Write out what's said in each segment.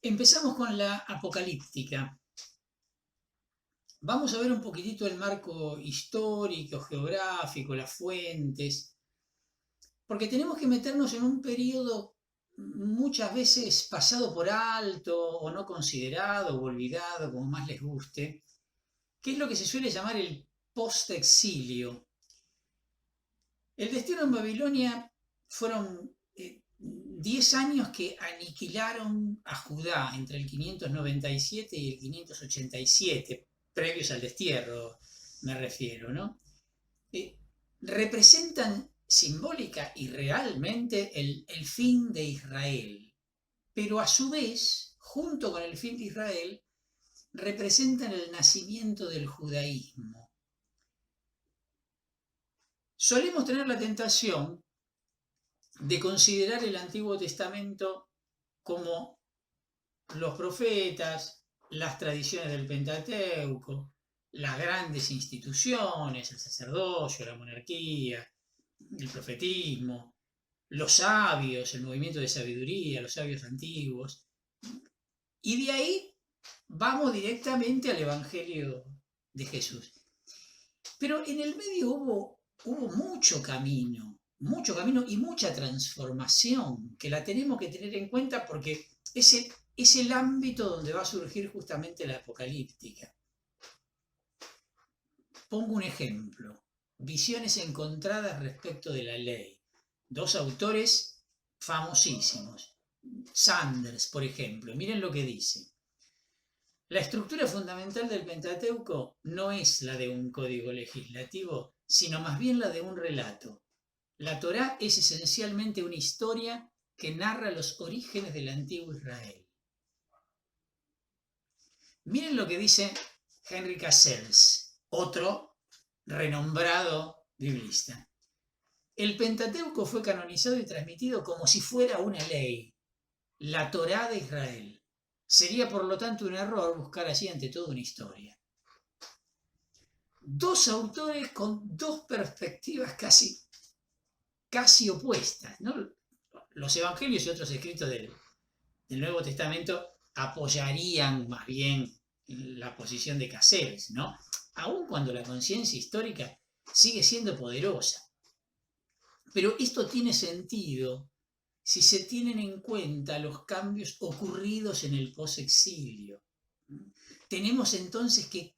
Empezamos con la apocalíptica. Vamos a ver un poquitito el marco histórico, geográfico, las fuentes, porque tenemos que meternos en un periodo muchas veces pasado por alto o no considerado o olvidado, como más les guste, que es lo que se suele llamar el post-exilio. El destierro en Babilonia fueron 10 años que aniquilaron a Judá entre el 597 y el 587, previos al destierro, me refiero, ¿no? Eh, Representan simbólica y realmente el fin de Israel, pero a su vez, junto con el fin de Israel, representan el nacimiento del judaísmo. Solemos tener la tentación de considerar el Antiguo Testamento como los profetas, las tradiciones del Pentateuco, las grandes instituciones, el sacerdocio, la monarquía, el profetismo, los sabios, el movimiento de sabiduría, los sabios antiguos. Y de ahí vamos directamente al Evangelio de Jesús. Pero en el medio hubo mucho camino y mucha transformación que la tenemos que tener en cuenta porque es el ámbito donde va a surgir justamente la apocalíptica. Pongo un ejemplo, visiones encontradas respecto de la ley. Dos autores famosísimos. Sanders, por ejemplo, miren lo que dice. La estructura fundamental del Pentateuco no es la de un código legislativo, sino más bien la de un relato. La Torá es esencialmente una historia que narra los orígenes del antiguo Israel. Miren lo que dice Henry Cassels, otro renombrado biblista. El Pentateuco fue canonizado y transmitido como si fuera una ley, la Torá de Israel. Sería por lo tanto un error buscar allí ante todo una historia. Dos autores con dos perspectivas casi opuestas, ¿no? Los evangelios y otros escritos del Nuevo Testamento apoyarían más bien la posición de Cassels, ¿no? Aun cuando la conciencia histórica sigue siendo poderosa. Pero esto tiene sentido si se tienen en cuenta los cambios ocurridos en el posexilio. Tenemos entonces que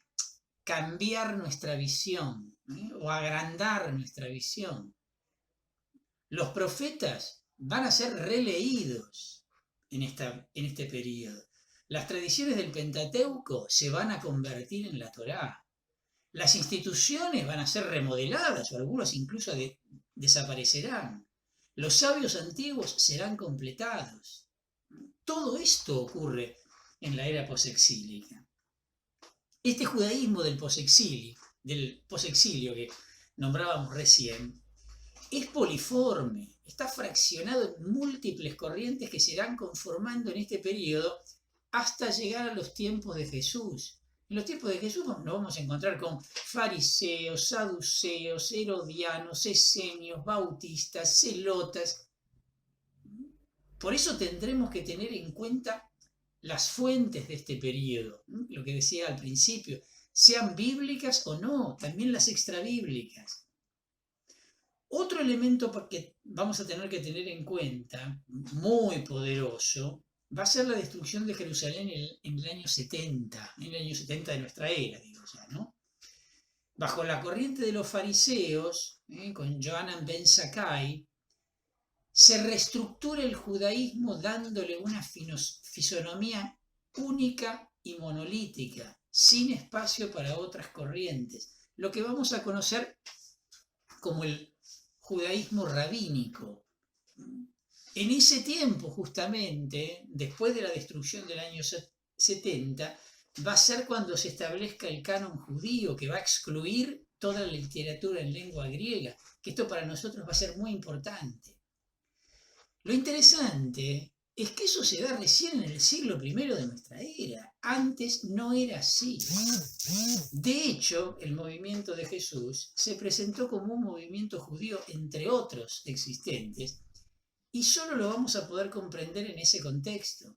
cambiar nuestra visión, o agrandar nuestra visión. Los profetas van a ser releídos en este periodo. Las tradiciones del Pentateuco se van a convertir en la Torá. Las instituciones van a ser remodeladas o algunos incluso desaparecerán. Los sabios antiguos serán completados. Todo esto ocurre en la era posexílica. Este judaísmo del posexilio que nombrábamos recién, es poliforme, está fraccionado en múltiples corrientes que se irán conformando en este periodo hasta llegar a los tiempos de Jesús. En los tiempos de Jesús nos vamos a encontrar con fariseos, saduceos, herodianos, esenios, bautistas, celotas. Por eso tendremos que tener en cuenta las fuentes de este periodo, lo que decía al principio, sean bíblicas o no, también las extrabíblicas. Otro elemento que vamos a tener que tener en cuenta, muy poderoso, va a ser la destrucción de Jerusalén en el año 70, en el año 70 de nuestra era, digo ya, ¿no? Bajo la corriente de los fariseos, con Johanan ben Zakkai, se reestructura el judaísmo dándole una fisonomía única y monolítica, sin espacio para otras corrientes, lo que vamos a conocer como el judaísmo rabínico. En ese tiempo, justamente, después de la destrucción del año 70, va a ser cuando se establezca el canon judío, que va a excluir toda la literatura en lengua griega, que esto para nosotros va a ser muy importante. Lo interesante es que eso se da recién en el siglo I de nuestra era. Antes no era así. De hecho, el movimiento de Jesús se presentó como un movimiento judío entre otros existentes y solo lo vamos a poder comprender en ese contexto.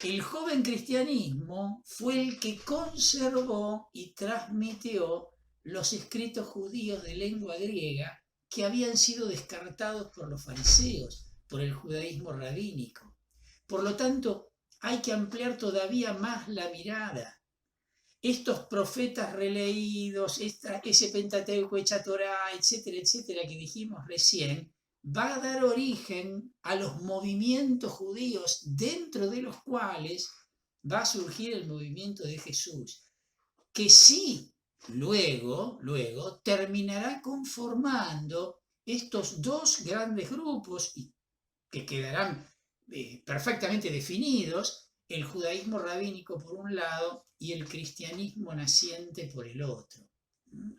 El joven cristianismo fue el que conservó y transmitió los escritos judíos de lengua griega que habían sido descartados por los fariseos, por el judaísmo rabínico. Por lo tanto, hay que ampliar todavía más la mirada. Estos profetas releídos, ese Pentateuco, hecha Torá, etcétera, etcétera, que dijimos recién, va a dar origen a los movimientos judíos dentro de los cuales va a surgir el movimiento de Jesús, que sí, luego terminará conformando estos dos grandes grupos que quedarán perfectamente definidos, el judaísmo rabínico por un lado y el cristianismo naciente por el otro,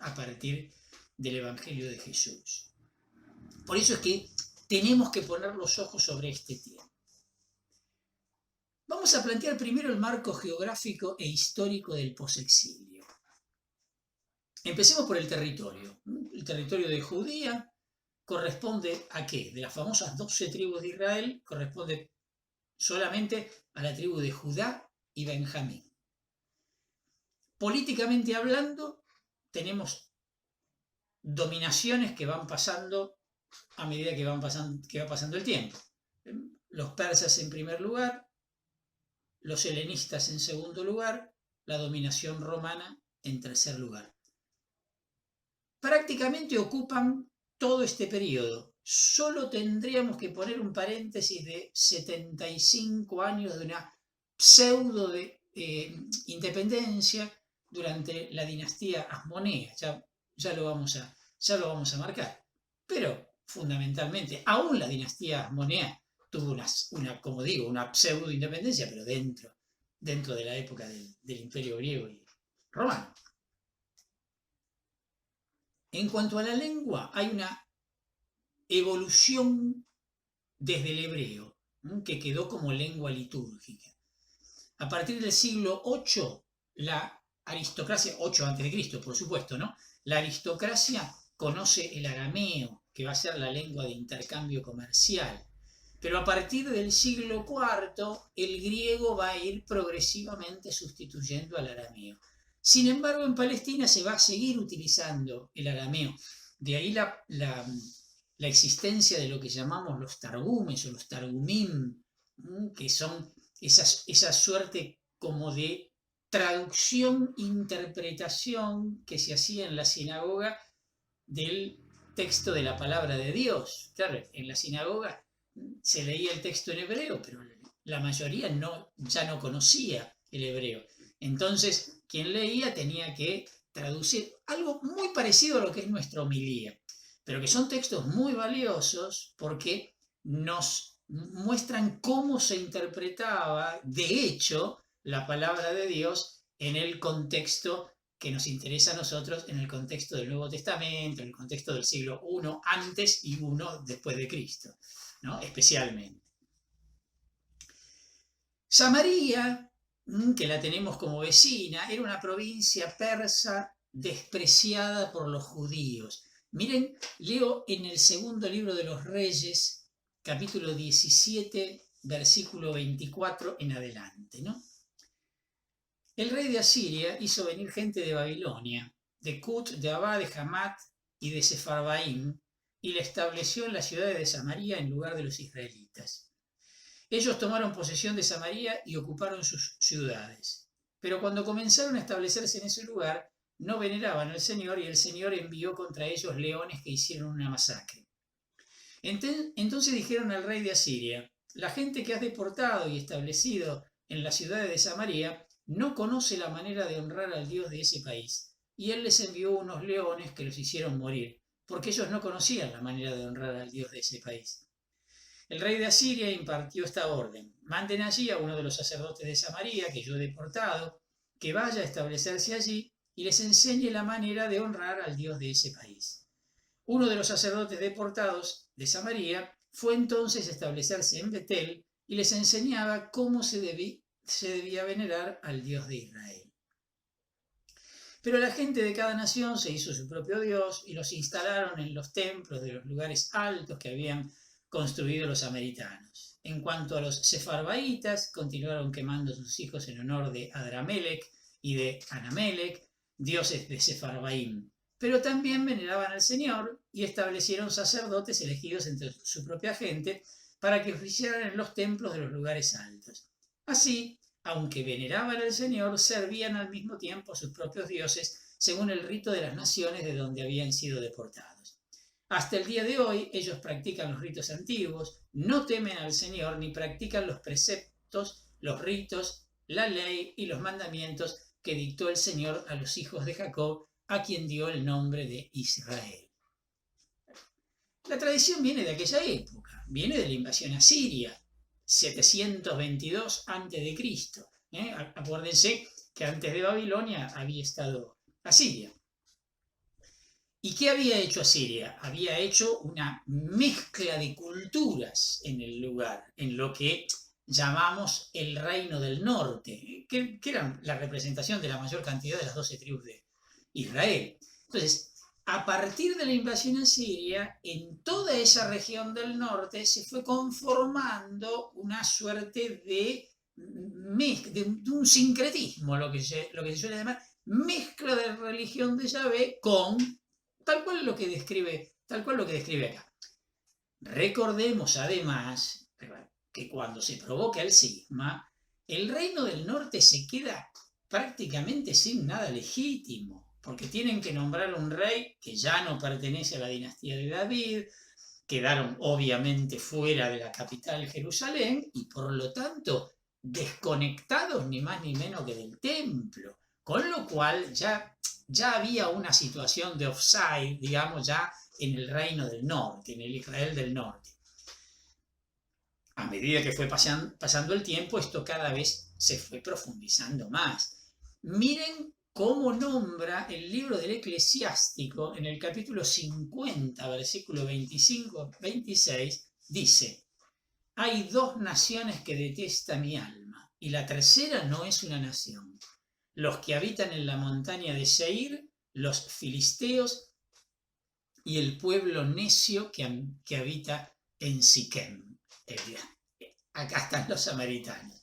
a partir del Evangelio de Jesús. Por eso es que tenemos que poner los ojos sobre este tiempo. Vamos a plantear primero el marco geográfico e histórico del posexilio. Empecemos por el territorio. El territorio de Judea corresponde a ¿qué? De las famosas 12 tribus de Israel, corresponde solamente a la tribu de Judá y Benjamín. Políticamente hablando, tenemos dominaciones que van pasando a medida que va pasando el tiempo. Los persas en primer lugar, los helenistas en segundo lugar, la dominación romana en tercer lugar. Prácticamente ocupan todo este periodo. Solo tendríamos que poner un paréntesis de 75 años de una pseudo independencia durante la dinastía asmonea. Ya lo vamos a marcar. Pero fundamentalmente, aún la dinastía asmonea tuvo una pseudo independencia, pero dentro de la época del Imperio griego y romano. En cuanto a la lengua, hay una evolución desde el hebreo, que quedó como lengua litúrgica. A partir del siglo VIII, la aristocracia, 8 a.C., por supuesto, ¿no? La aristocracia conoce el arameo, que va a ser la lengua de intercambio comercial. Pero a partir del siglo IV, el griego va a ir progresivamente sustituyendo al arameo. Sin embargo, en Palestina se va a seguir utilizando el arameo. De ahí la existencia de lo que llamamos los targumes o los targumim, que son esa suerte como de traducción-interpretación que se hacía en la sinagoga del texto de la palabra de Dios. Claro, en la sinagoga se leía el texto en hebreo, pero la mayoría ya no conocía el hebreo. Entonces, quien leía tenía que traducir algo muy parecido a lo que es nuestra homilía, pero que son textos muy valiosos porque nos muestran cómo se interpretaba, de hecho, la palabra de Dios en el contexto que nos interesa a nosotros, en el contexto del Nuevo Testamento, en el contexto del siglo I antes y I después de Cristo, ¿no? Especialmente. Samaria, que la tenemos como vecina, era una provincia persa despreciada por los judíos. Miren, leo en el segundo libro de los Reyes, capítulo 17, versículo 24 en adelante, ¿no? El rey de Asiria hizo venir gente de Babilonia, de Kut, de Abá, de Hamat y de Sefarbaim, y la estableció en la ciudad de Samaria en lugar de los israelitas. Ellos tomaron posesión de Samaria y ocuparon sus ciudades. Pero cuando comenzaron a establecerse en ese lugar, no veneraban al Señor y el Señor envió contra ellos leones que hicieron una masacre. Entonces dijeron al rey de Asiria: la gente que has deportado y establecido en las ciudades de Samaria no conoce la manera de honrar al Dios de ese país. Y él les envió unos leones que los hicieron morir, porque ellos no conocían la manera de honrar al Dios de ese país. El rey de Asiria impartió esta orden: manden allí a uno de los sacerdotes de Samaria, que yo he deportado, que vaya a establecerse allí y les enseñe la manera de honrar al Dios de ese país. Uno de los sacerdotes deportados de Samaria fue entonces a establecerse en Betel y les enseñaba cómo se debía venerar al Dios de Israel. Pero la gente de cada nación se hizo su propio Dios y los instalaron en los templos de los lugares altos que habían construido los samaritanos. En cuanto a los sefarvaitas, continuaron quemando a sus hijos en honor de Adramelech y de Anamelech, dioses de Sefarvaim, pero también veneraban al Señor y establecieron sacerdotes elegidos entre su propia gente para que oficiaran en los templos de los lugares altos. Así, aunque veneraban al Señor, servían al mismo tiempo a sus propios dioses según el rito de las naciones de donde habían sido deportados. Hasta el día de hoy, ellos practican los ritos antiguos, no temen al Señor ni practican los preceptos, los ritos, la ley y los mandamientos que dictó el Señor a los hijos de Jacob, a quien dio el nombre de Israel. La tradición viene de aquella época, viene de la invasión asiria, 722 a.C. Acuérdense que antes de Babilonia había estado Asiria. ¿Y qué había hecho Asiria? Había hecho una mezcla de culturas en el lugar, en lo que llamamos el Reino del Norte, que era la representación de la mayor cantidad de las 12 tribus de Israel. Entonces, a partir de la invasión asiria, en toda esa región del norte se fue conformando una suerte de un sincretismo, lo que se suele llamar mezcla de religión de Yahvé con tal cual lo que describe acá. Recordemos además que cuando se provoca el cisma, el reino del norte se queda prácticamente sin nada legítimo, porque tienen que nombrar un rey que ya no pertenece a la dinastía de David, quedaron obviamente fuera de la capital Jerusalén y por lo tanto desconectados ni más ni menos que del templo, con lo cual ya había una situación de offside, digamos, ya en el reino del norte, en el Israel del norte. A medida que fue pasando el tiempo, esto cada vez se fue profundizando más. Miren cómo nombra el libro del Eclesiástico en el capítulo 50, versículo 25-26, dice: hay dos naciones que detesta mi alma, y la tercera no es una nación. Los que habitan en la montaña de Seir, los filisteos, y el pueblo necio que habita en Siquem. Acá están los samaritanos.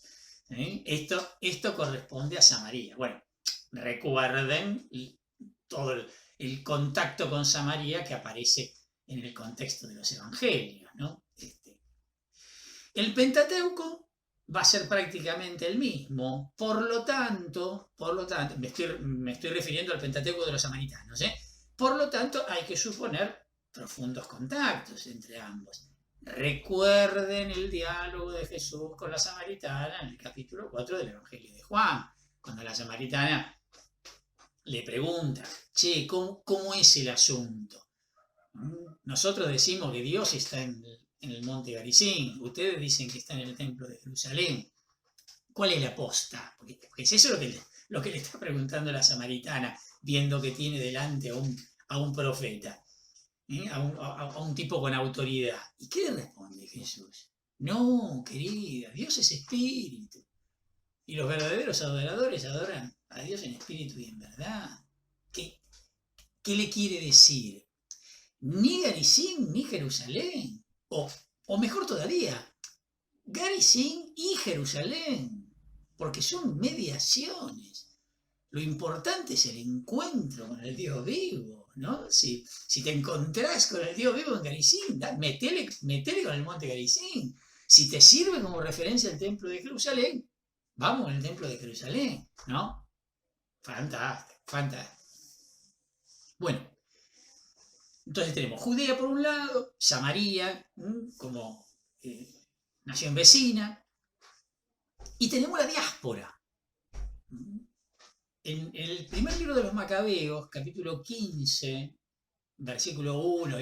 Esto corresponde a Samaria. Bueno, recuerden todo el contacto con Samaria que aparece en el contexto de los evangelios, ¿no? El Pentateuco va a ser prácticamente el mismo. Por lo tanto, me estoy refiriendo al Pentateuco de los samaritanos, Por lo tanto, hay que suponer profundos contactos entre ambos. Recuerden el diálogo de Jesús con la samaritana en el capítulo 4 del Evangelio de Juan, cuando la samaritana le pregunta: che, ¿cómo es el asunto? Nosotros decimos que Dios está en el monte Garizim, ustedes dicen que está en el templo de Jerusalén. ¿Cuál es la posta? Porque es eso lo que le está preguntando la samaritana, viendo que tiene delante a un profeta, a un tipo con autoridad. ¿Y qué le responde Jesús? No, querida, Dios es espíritu. Y los verdaderos adoradores adoran a Dios en espíritu y en verdad. ¿Qué le quiere decir? Ni Garizim ni Jerusalén. O mejor todavía, Garizim y Jerusalén, porque son mediaciones. Lo importante es el encuentro con el Dios vivo, ¿no? Si te encontrás con el Dios vivo en Garizim, metele con el monte Garizim. Si te sirve como referencia el templo de Jerusalén, vamos al templo de Jerusalén, ¿no? Fantástico, fantástico. Bueno, entonces tenemos Judea por un lado, Samaria como nación vecina, y tenemos la diáspora. En el primer libro de los Macabeos, capítulo 15, versículo 1,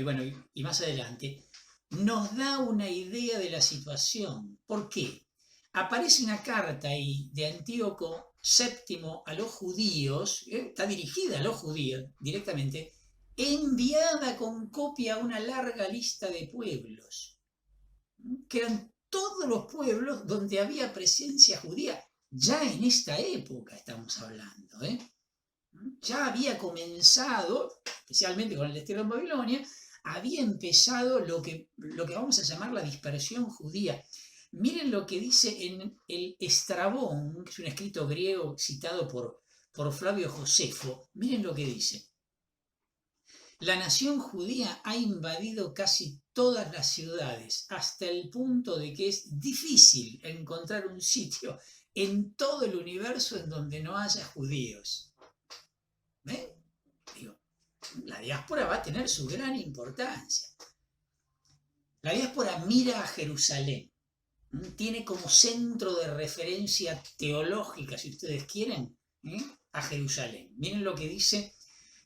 y más adelante, nos da una idea de la situación. ¿Por qué? Aparece una carta ahí de Antíoco VII a los judíos, está dirigida a los judíos directamente, enviada con copia a una larga lista de pueblos, que eran todos los pueblos donde había presencia judía. Ya en esta época estamos hablando, Ya había comenzado, especialmente con el destierro en Babilonia, había empezado lo que vamos a llamar la dispersión judía. Miren lo que dice en el Estrabón, que es un escrito griego citado por Flavio Josefo. Miren lo que dice. La nación judía ha invadido casi todas las ciudades, hasta el punto de que es difícil encontrar un sitio en todo el universo en donde no haya judíos. ¿Ven? Digo, la diáspora va a tener su gran importancia. La diáspora mira a Jerusalén, tiene como centro de referencia teológica, si ustedes quieren, a Jerusalén. Miren lo que dice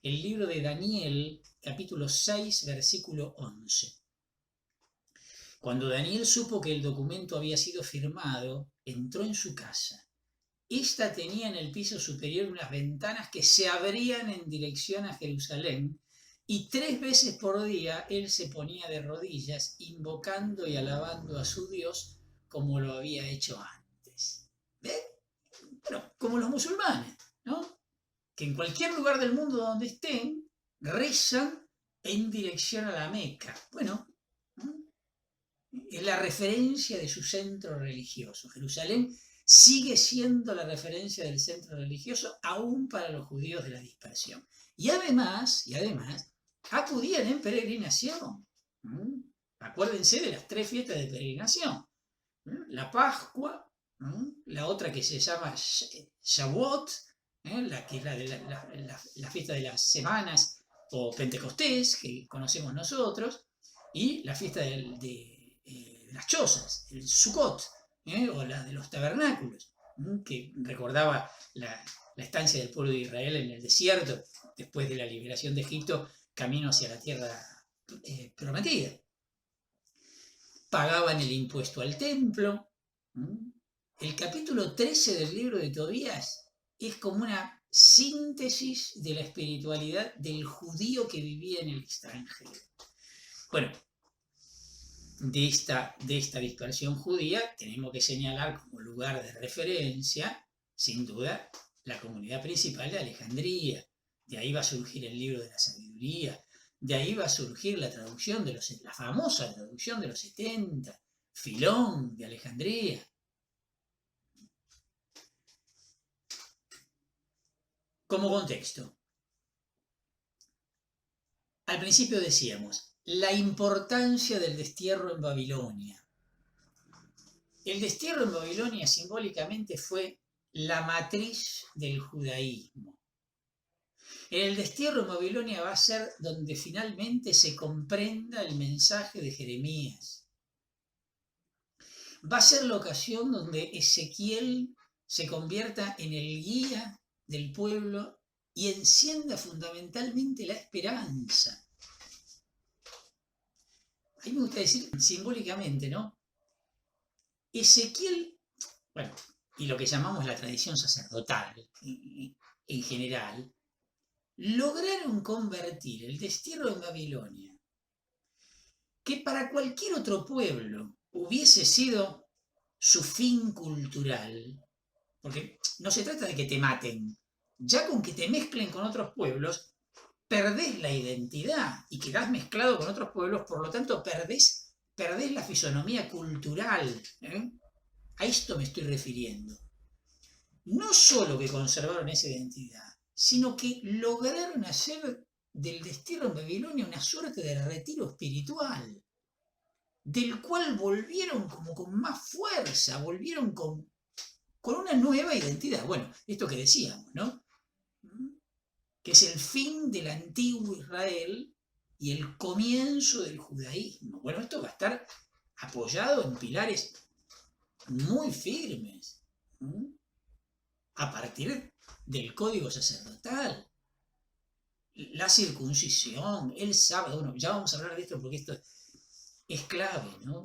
el libro de Daniel, capítulo 6, versículo 11. Cuando Daniel supo que el documento había sido firmado, entró en su casa. Esta tenía en el piso superior unas ventanas que se abrían en dirección a Jerusalén, y 3 veces por día él se ponía de rodillas, invocando y alabando a su Dios como lo había hecho antes. ¿Ven? Bueno, como los musulmanes, ¿no? Que en cualquier lugar del mundo donde estén, rezan en dirección a la Meca. Bueno, es la referencia de su centro religioso. Jerusalén sigue siendo la referencia del centro religioso aún para los judíos de la dispersión. Y además, acudían en peregrinación. Acuérdense de las 3 fiestas de peregrinación. La Pascua, la otra que se llama Shavuot, la que es la fiesta de las semanas, o Pentecostés, que conocemos nosotros, y la fiesta de las chozas, el Sukkot, o la de los tabernáculos, que recordaba la estancia del pueblo de Israel en el desierto, después de la liberación de Egipto, camino hacia la tierra prometida. Pagaban el impuesto al templo. El capítulo 13 del libro de Tobías es como una síntesis de la espiritualidad del judío que vivía en el extranjero. Bueno, de esta dispersión judía tenemos que señalar como lugar de referencia, sin duda, la comunidad principal de Alejandría. De ahí va a surgir el libro de la sabiduría, de ahí va a surgir la traducción la famosa traducción de los 70, Filón de Alejandría. Como contexto, al principio decíamos, la importancia del destierro en Babilonia. El destierro en Babilonia simbólicamente fue la matriz del judaísmo. En el destierro en Babilonia va a ser donde finalmente se comprenda el mensaje de Jeremías. Va a ser la ocasión donde Ezequiel se convierta en el guía del pueblo y encienda fundamentalmente la esperanza. Ahí me gusta decir simbólicamente, ¿no? Ezequiel, bueno, y lo que llamamos la tradición sacerdotal en general, lograron convertir el destierro en Babilonia, que para cualquier otro pueblo hubiese sido su fin cultural, porque no se trata de que te maten, ya con que te mezclen con otros pueblos, perdés la identidad y quedás mezclado con otros pueblos, por lo tanto perdés la fisonomía cultural. A esto me estoy refiriendo. No solo que conservaron esa identidad, sino que lograron hacer del destierro en Babilonia una suerte de retiro espiritual, del cual volvieron como con más fuerza, volvieron con una nueva identidad. Bueno, esto que decíamos, ¿no? Que es el fin del antiguo Israel y el comienzo del judaísmo. Bueno, esto va a estar apoyado en pilares muy firmes, a partir del código sacerdotal, la circuncisión, el sábado. Bueno, ya vamos a hablar de esto porque esto es clave, ¿no?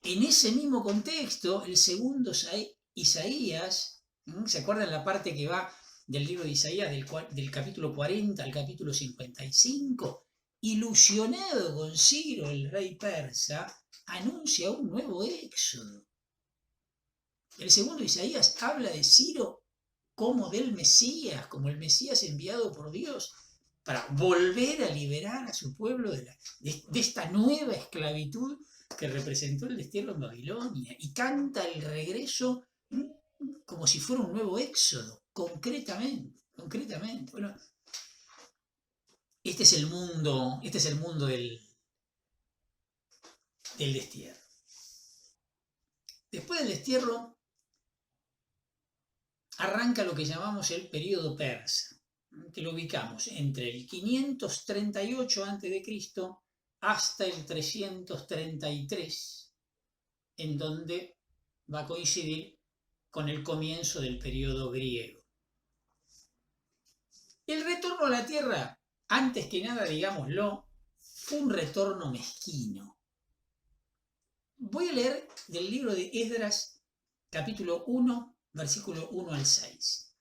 En ese mismo contexto, el segundo Isaías, ¿se acuerdan la parte que va del libro de Isaías, del capítulo 40 al capítulo 55? Ilusionado con Ciro, el rey persa, anuncia un nuevo éxodo. El segundo Isaías habla de Ciro como del Mesías, como el Mesías enviado por Dios, para volver a liberar a su pueblo de esta nueva esclavitud que representó el destierro en Babilonia. Y canta el regreso como si fuera un nuevo éxodo, concretamente. Bueno, este es el mundo del destierro. Después del destierro arranca lo que llamamos el período persa, que lo ubicamos entre el 538 a.C. hasta el 333, en donde va a coincidir con el comienzo del período griego. El retorno a la tierra, antes que nada, digámoslo, fue un retorno mezquino. Voy a leer del libro de Esdras, capítulo 1, versículo 1 al 6.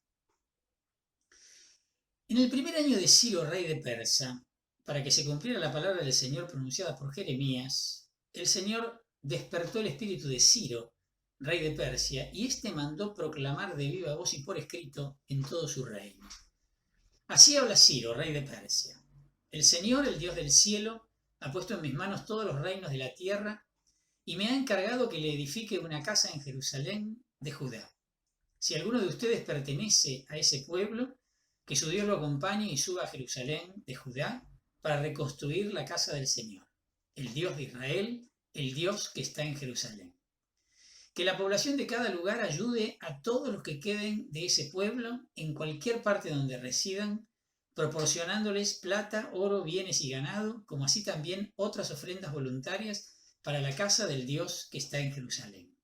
En el primer año de Ciro, rey de Persa, para que se cumpliera la palabra del Señor pronunciada por Jeremías, el Señor despertó el espíritu de Ciro, rey de Persia, y éste mandó proclamar de viva voz y por escrito en todo su reino. Así habla Ciro, rey de Persia. El Señor, el Dios del cielo, ha puesto en mis manos todos los reinos de la tierra y me ha encargado que le edifique una casa en Jerusalén de Judá. Si alguno de ustedes pertenece a ese pueblo, que su Dios lo acompañe y suba a Jerusalén de Judá para reconstruir la casa del Señor, el Dios de Israel, el Dios que está en Jerusalén. Que la población de cada lugar ayude a todos los que queden de ese pueblo en cualquier parte donde residan, proporcionándoles plata, oro, bienes y ganado, como así también otras ofrendas voluntarias para la casa del Dios que está en Jerusalén.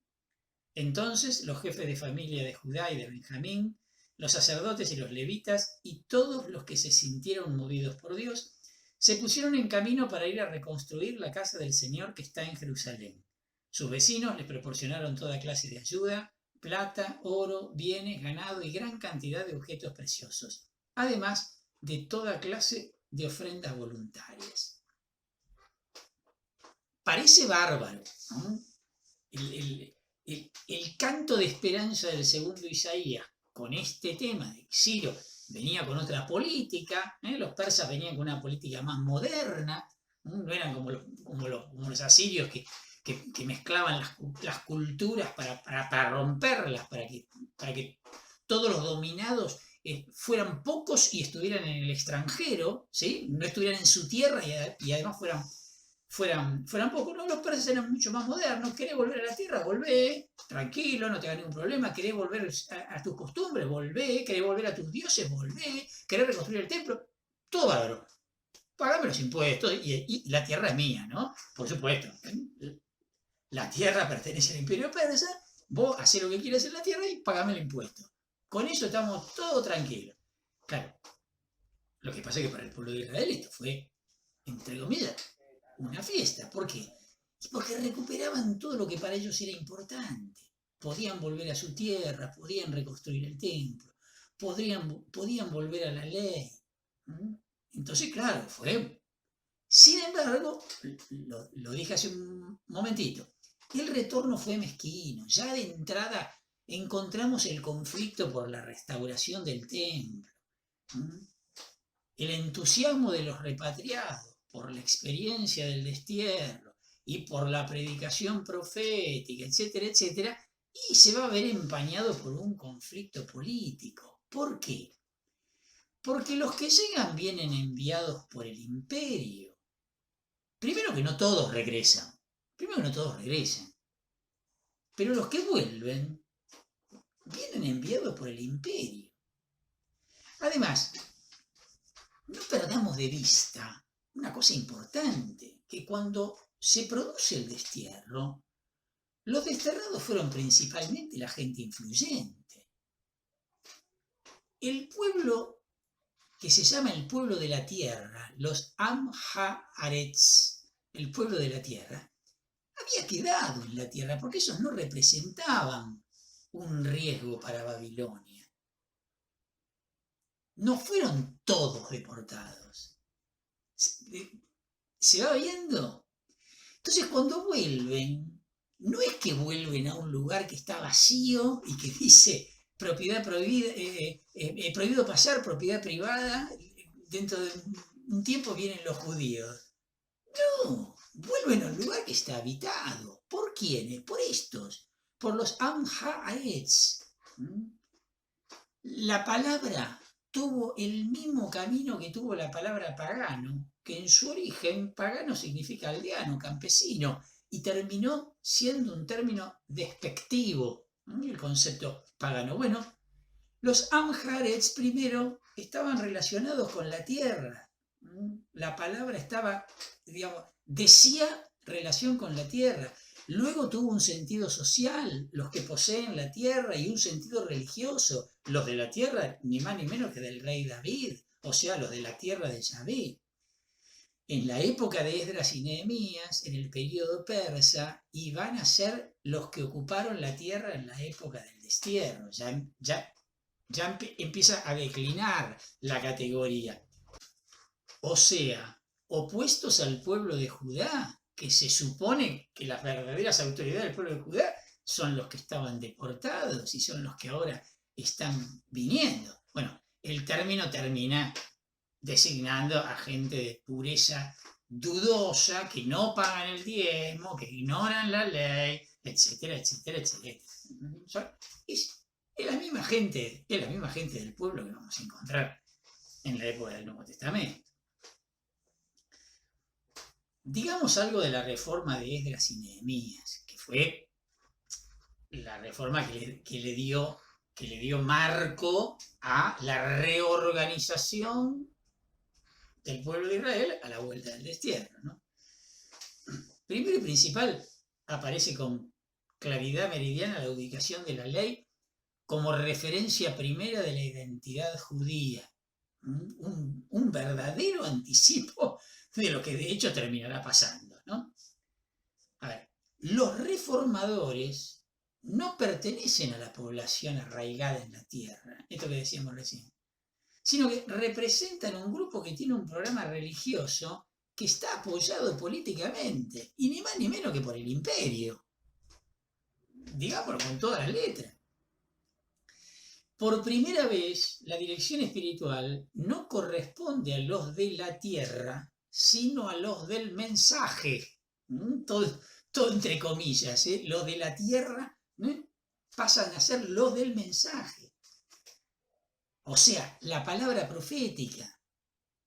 Entonces los jefes de familia de Judá y de Benjamín, los sacerdotes y los levitas y todos los que se sintieron movidos por Dios, se pusieron en camino para ir a reconstruir la casa del Señor que está en Jerusalén. Sus vecinos les proporcionaron toda clase de ayuda, plata, oro, bienes, ganado y gran cantidad de objetos preciosos, además de toda clase de ofrendas voluntarias. Parece bárbaro, ¿no? El canto de esperanza del segundo Isaías con este tema de Ciro venía con otra política, los persas venían con una política más moderna, no eran como los asirios que mezclaban las culturas para romperlas, para que todos los dominados fueran pocos y estuvieran en el extranjero, ¿sí? No estuvieran en su tierra y además fueran pocos. No, los persas eran mucho más modernos. ¿Querés volver a la tierra? Volvé, tranquilo, no te hagas ningún problema. ¿Querés volver a tus costumbres? Volvé. ¿Querés volver a tus dioses? Volvé. ¿Querés reconstruir el templo? Todo bárbaro. Pagame los impuestos y la tierra es mía, ¿no? Por supuesto. La tierra pertenece al imperio persa, vos hacés lo que quieras en la tierra y pagame el impuesto. Con eso estamos todos tranquilos. Claro, lo que pasa es que para el pueblo de Israel esto fue, entre comillas, una fiesta. ¿Por qué? Porque recuperaban todo lo que para ellos era importante. Podían volver a su tierra, podían reconstruir el templo, podían volver a la ley. Entonces, claro, fue. Sin embargo, lo dije hace un momentito, el retorno fue mezquino. Ya de entrada encontramos el conflicto por la restauración del templo, el entusiasmo de los repatriados por la experiencia del destierro y por la predicación profética, etcétera, etcétera, y se va a ver empañado por un conflicto político. ¿Por qué? Porque los que llegan vienen enviados por el imperio. Primero que no todos regresan, pero los que vuelven vienen enviados por el imperio. Además, no perdamos de vista una cosa importante, que cuando se produce el destierro, los desterrados fueron principalmente la gente influyente. El pueblo que se llama el pueblo de la tierra, los Am Ha-Aretz, el pueblo de la tierra, había quedado en la tierra porque ellos no representaban un riesgo para Babilonia. No fueron todos deportados. ¿Se va viendo? Entonces cuando vuelven, no es que vuelven a un lugar que está vacío y que dice propiedad prohibida, prohibido pasar, propiedad privada, dentro de un tiempo vienen los judíos. No, vuelven a un lugar que está habitado. ¿Por quiénes? Por estos, por los Am Haaretz. La palabra tuvo el mismo camino que tuvo la palabra pagano, que en su origen pagano significa aldeano, campesino, y terminó siendo un término despectivo, el concepto pagano. Bueno, los Amharetz primero estaban relacionados con la tierra. La palabra estaba, digamos, decía relación con la tierra. Luego tuvo un sentido social, los que poseen la tierra, y un sentido religioso, los de la tierra, ni más ni menos que del rey David, o sea, los de la tierra de Yahvé. En la época de Esdras y Nehemías, en el periodo persa, iban a ser los que ocuparon la tierra en la época del destierro. Ya empieza a declinar la categoría. O sea, opuestos al pueblo de Judá, que se supone que las verdaderas autoridades del pueblo de Judá son los que estaban deportados y son los que ahora están viniendo. Bueno, el término termina designando a gente de pureza dudosa, que no pagan el diezmo, que ignoran la ley, etcétera, etcétera, etcétera. Es la misma gente del pueblo que vamos a encontrar en la época del Nuevo Testamento. Digamos algo de la reforma de Esdras y Nehemías, que fue la reforma que le dio marco a la reorganización del pueblo de Israel a la vuelta del destierro, ¿no? Primero y principal, aparece con claridad meridiana la ubicación de la ley como referencia primera de la identidad judía. Un verdadero anticipo de lo que de hecho terminará pasando, ¿no? A ver, los reformadores no pertenecen a la población arraigada en la tierra, esto que decíamos recién, sino que representan un grupo que tiene un programa religioso que está apoyado políticamente, y ni más ni menos que por el imperio. Digámoslo con todas las letras. Por primera vez, la dirección espiritual no corresponde a los de la tierra, sino a los del mensaje. Todo entre comillas, ¿eh? Los de la tierra, ¿eh?, pasan a ser los del mensaje. O sea, la palabra profética,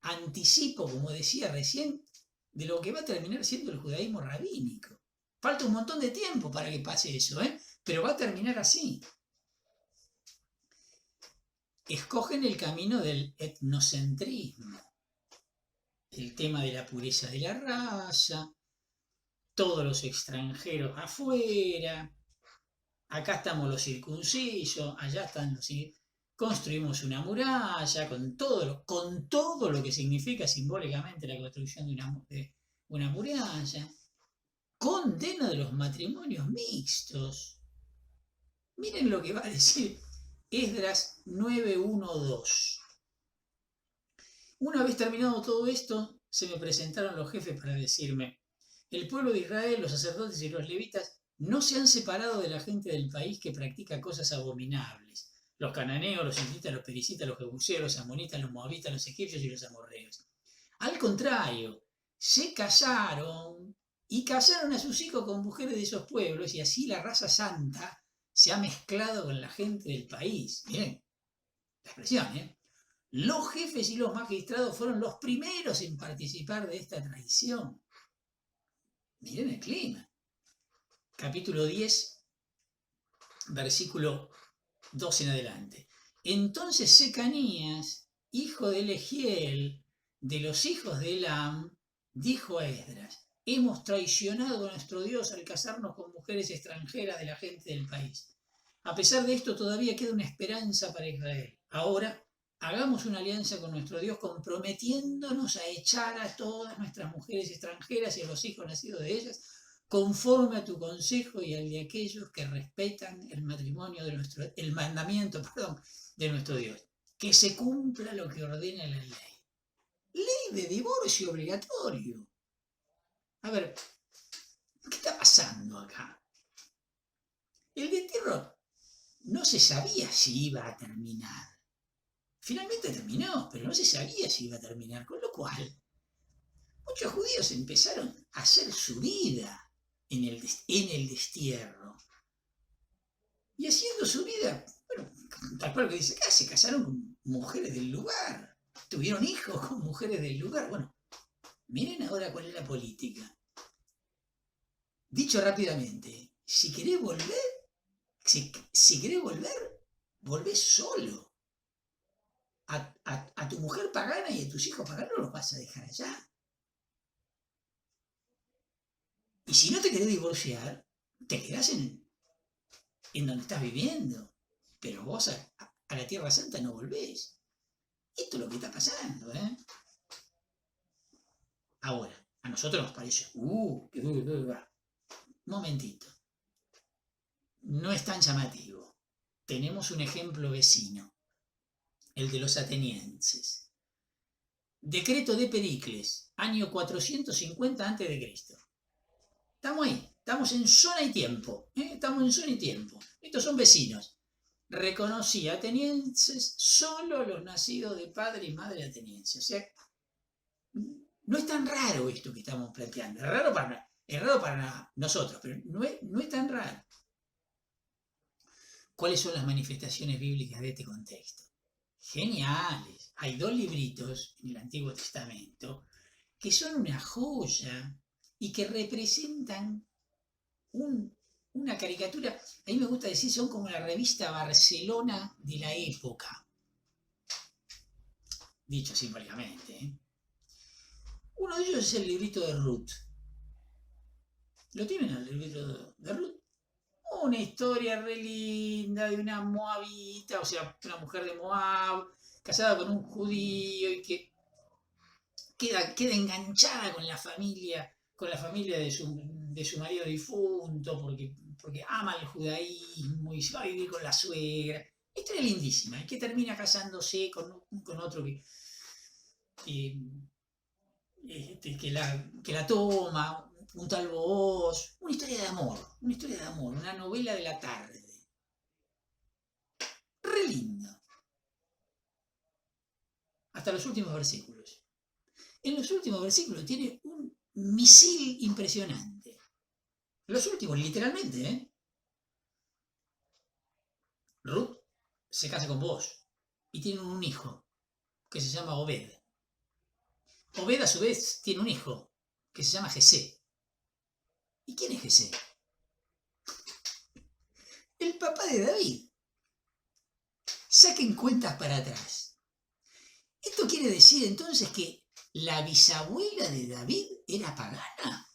anticipo, como decía recién, de lo que va a terminar siendo el judaísmo rabínico. Falta un montón de tiempo para que pase eso, pero va a terminar así. Escogen el camino del etnocentrismo, el tema de la pureza de la raza, todos los extranjeros afuera, acá estamos los circuncisos, allá están los... Construimos una muralla con todo lo que significa simbólicamente la construcción de una muralla. Condena de los matrimonios mixtos. Miren lo que va a decir Esdras 9:1-2. Una vez terminado todo esto, se me presentaron los jefes para decirme: el pueblo de Israel, los sacerdotes y los levitas no se han separado de la gente del país que practica cosas abominables. Los cananeos, los hititas, los pericitas, los jebuseos, los amonitas, los moabitas, los egipcios y los amorreos. Al contrario, se casaron y casaron a sus hijos con mujeres de esos pueblos, y así la raza santa se ha mezclado con la gente del país. Miren la expresión, ¿eh? Los jefes y los magistrados fueron los primeros en participar de esta tradición. Miren el clima. Capítulo 10, versículo 2 en adelante. Entonces Secanías, hijo de Legiel, de los hijos de Elam, dijo a Esdras: hemos traicionado a nuestro Dios al casarnos con mujeres extranjeras de la gente del país. A pesar de esto, todavía queda una esperanza para Israel. Ahora, hagamos una alianza con nuestro Dios, comprometiéndonos a echar a todas nuestras mujeres extranjeras y a los hijos nacidos de ellas, conforme a tu consejo y al de aquellos que respetan el mandamiento de nuestro Dios. Que se cumpla lo que ordena la ley. Ley de divorcio obligatorio. A ver, ¿qué está pasando acá? El destierro no se sabía si iba a terminar. Finalmente terminó, pero no se sabía si iba a terminar, con lo cual muchos judíos empezaron a hacer su vida en el destierro. Y haciendo su vida, bueno, tal cual que dice acá, se casaron con mujeres del lugar, tuvieron hijos con mujeres del lugar. Bueno, miren ahora cuál es la política. Dicho rápidamente, si querés volver, volvés solo. A tu mujer pagana y a tus hijos paganos los vas a dejar allá. Y si no te querés divorciar, te quedás en donde estás viviendo. Pero vos a la Tierra Santa no volvés. Esto es lo que está pasando, ¿eh? Ahora, a nosotros nos parece, momentito. No es tan llamativo. Tenemos un ejemplo vecino, el de los atenienses. Decreto de Pericles, año 450 a.C. Estamos ahí, estamos en zona y tiempo. Estamos en zona y tiempo. Estos son vecinos. Reconocía atenienses solo los nacidos de padre y madre ateniense. O sea, no es tan raro esto que estamos planteando. Es raro para nosotros, pero no es tan raro. ¿Cuáles son las manifestaciones bíblicas de este contexto? Geniales. Hay 2 libritos en el Antiguo Testamento que son una joya y que representan una caricatura. A mí me gusta decir, son como la revista Barcelona de la época. Dicho simbólicamente, ¿eh? Uno de ellos es el librito de Ruth. ¿Lo tienen el librito de Ruth? Una historia re linda de una moabita, o sea, una mujer de Moab, casada con un judío y que queda enganchada con la familia de su marido difunto, porque ama el judaísmo y se va a vivir con la suegra. Historia lindísima, y que termina casándose con otro que la toma, un tal Boaz. Una historia de amor, una novela de la tarde. Re lindo. Hasta los últimos versículos. En los últimos versículos tiene un misil impresionante. Los últimos, literalmente, ¿eh? Ruth se casa con Boaz y tienen un hijo que se llama Obed. Obed, a su vez, tiene un hijo que se llama Jesé. ¿Y quién es Jesé? El papá de David. Saquen cuentas para atrás. Esto quiere decir entonces que la bisabuela de David era pagana.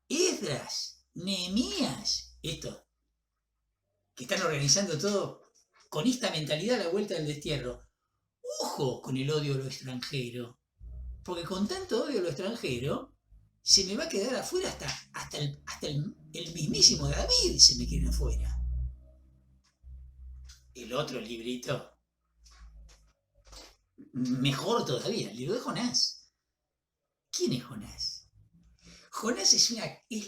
Esdras, Nehemías, estos que están organizando todo con esta mentalidad a la vuelta del destierro. Ojo con el odio a lo extranjero, porque con tanto odio a lo extranjero se me va a quedar afuera hasta el mismísimo David se me queda afuera. El otro librito, mejor todavía, el libro de Jonás. ¿Quién es Jonás? Jonás es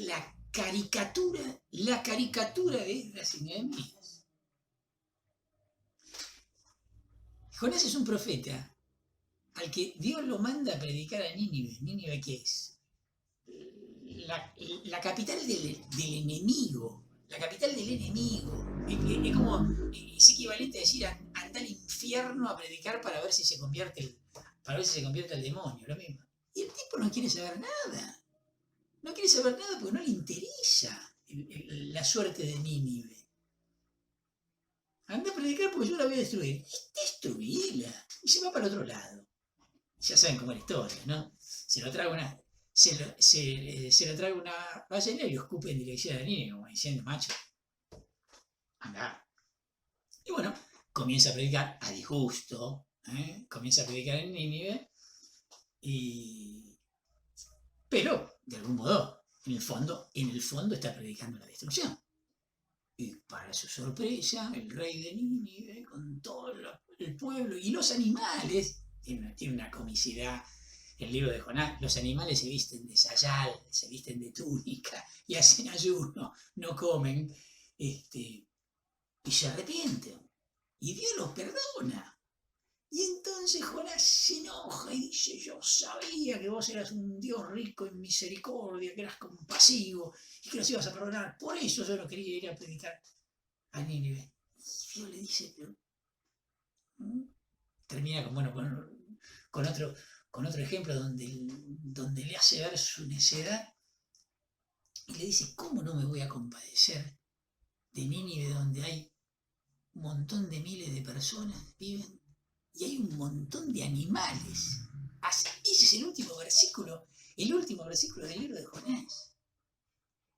la caricatura de Esdras y Nehemías. Jonás es un profeta al que Dios lo manda a predicar a Nínive. ¿Nínive qué es? La capital del enemigo. La capital del enemigo. Es equivalente a decir anda al infierno a predicar para ver si se convierte el demonio, lo mismo. Y el tipo no quiere saber nada. No quiere saber nada porque no le interesa la suerte de Nínive. Anda a predicar porque yo la voy a destruir. Destruirla. Y se va para otro lado. Ya saben cómo es la historia, ¿no? Se lo traga una ballena y lo escupe en dirección a Nínive, como diciendo, macho, anda. Y bueno, comienza a predicar a disgusto, comienza a predicar en Nínive, pero, de algún modo, en el fondo está predicando la destrucción. Y para su sorpresa, el rey de Nínive, con todo el pueblo y los animales, tiene una comicidad el libro de Jonás, los animales se visten de sayal, se visten de túnica y hacen ayuno, no comen, y se arrepienten. Y Dios los perdona. Y entonces Jonás se enoja y dice, yo sabía que vos eras un Dios rico en misericordia, que eras compasivo y que nos ibas a perdonar. Por eso yo no quería ir a predicar a Nínive. Y Dios le dice, pero... Termina con otro ejemplo donde le hace ver su necedad y le dice, ¿cómo no me voy a compadecer de Nínive donde hay un montón de miles de personas que viven y hay un montón de animales? Ese es el último versículo del libro de Jonás,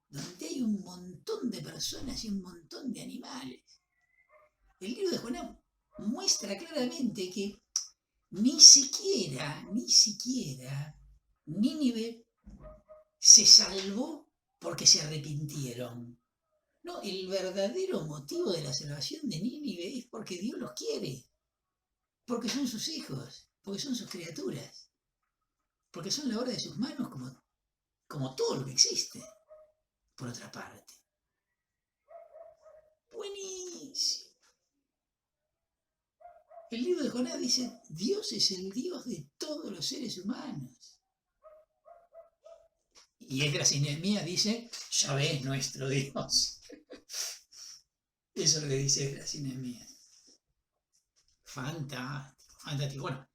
donde hay un montón de personas y un montón de animales. El libro de Jonás muestra claramente que ni siquiera Nínive se salvó porque se arrepintieron. No, el verdadero motivo de la salvación de Nínive es porque Dios los quiere, porque son sus hijos, porque son sus criaturas, porque son la obra de sus manos como todo lo que existe, por otra parte. Buenísimo. El libro de Jonás dice, Dios es el Dios de todos los seres humanos. Y Esdras y Nehemías dice, Yahvé es nuestro Dios. Eso es lo que dice Esdras y Nehemías. Fantástico, fantástico. Bueno,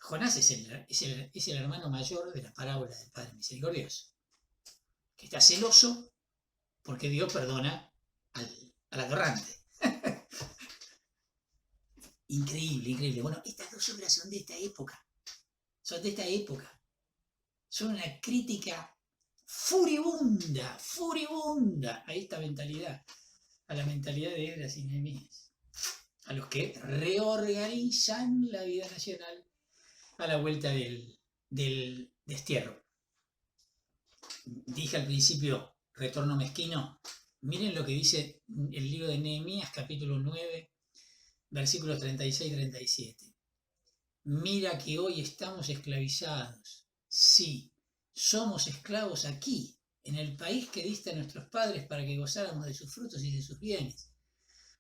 Jonás es el hermano mayor de la parábola del Padre Misericordioso, que está celoso porque Dios perdona al atorrante. Increíble, increíble. Bueno, estas dos obras son de esta época. Son una crítica furibunda a esta mentalidad, a la mentalidad de Esdras y Nehemías, a los que reorganizan la vida nacional a la vuelta del destierro. Dije al principio, retorno mezquino. Miren lo que dice el libro de Nehemías, capítulo 9, versículos 36 y 37. Mira que hoy estamos esclavizados. Sí, somos esclavos aquí, en el país que diste a nuestros padres para que gozáramos de sus frutos y de sus bienes.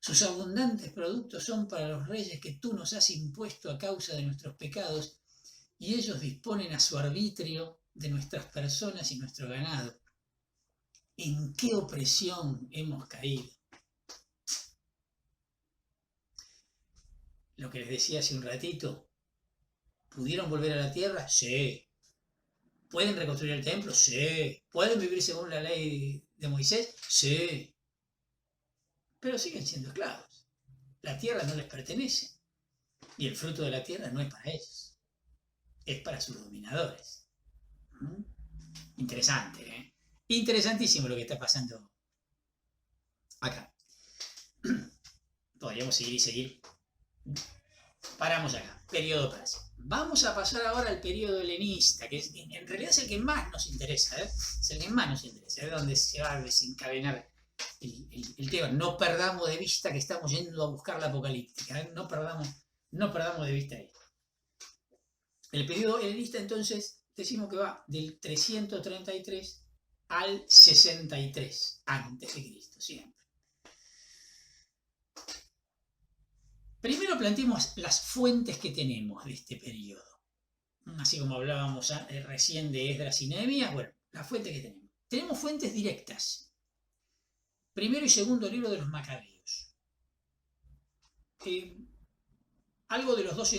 Sus abundantes productos son para los reyes que tú nos has impuesto a causa de nuestros pecados, y ellos disponen a su arbitrio de nuestras personas y nuestro ganado. ¿En qué opresión hemos caído? Lo que les decía hace un ratito, ¿pudieron volver a la tierra? Sí. ¿Pueden reconstruir el templo? Sí. ¿Pueden vivir según la ley de Moisés? Sí. Pero siguen siendo esclavos. La tierra no les pertenece. Y el fruto de la tierra no es para ellos. Es para sus dominadores. Interesante, ¿eh? Interesantísimo lo que está pasando acá. Podríamos seguir y seguir. Paramos acá. Periodo persa. Vamos a pasar ahora al periodo helenista, que en realidad es el que más nos interesa, ¿eh? Es el que más nos interesa, es donde se va a desencadenar el tema. No perdamos de vista que estamos yendo a buscar la apocalíptica, ¿eh? No perdamos de vista ahí. El periodo helenista, entonces, decimos que va del 333 al 63 antes de Cristo, siempre. Primero planteemos las fuentes que tenemos de este periodo. Así como hablábamos recién de Esdras y Nehemías, bueno, las fuentes que tenemos. Tenemos fuentes directas. Primero y segundo libro de los Macabeos. Algo de los dos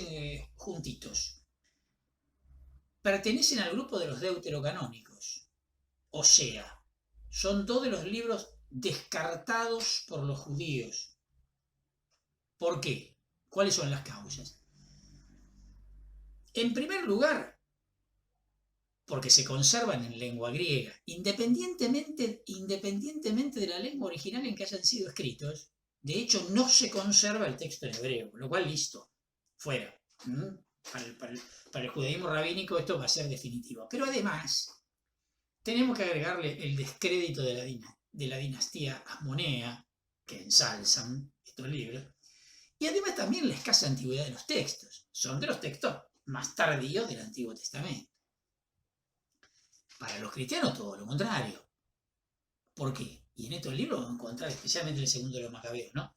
juntitos. Pertenecen al grupo de los deuterocanónicos. O sea, son dos de los libros descartados por los judíos. ¿Por qué? ¿Cuáles son las causas? En primer lugar, porque se conservan en lengua griega, independientemente de la lengua original en que hayan sido escritos. De hecho, no se conserva el texto en hebreo, con lo cual, listo, fuera. Para el judaísmo rabínico esto va a ser definitivo. Pero además, tenemos que agregarle el descrédito de la dinastía asmonea, que ensalzan estos libros, y además también la escasa antigüedad de los textos. Son de los textos más tardíos del Antiguo Testamento. Para los cristianos todo lo contrario. ¿Por qué? Y en estos libros vamos a encontrar, especialmente el segundo de los Macabeos, ¿no?,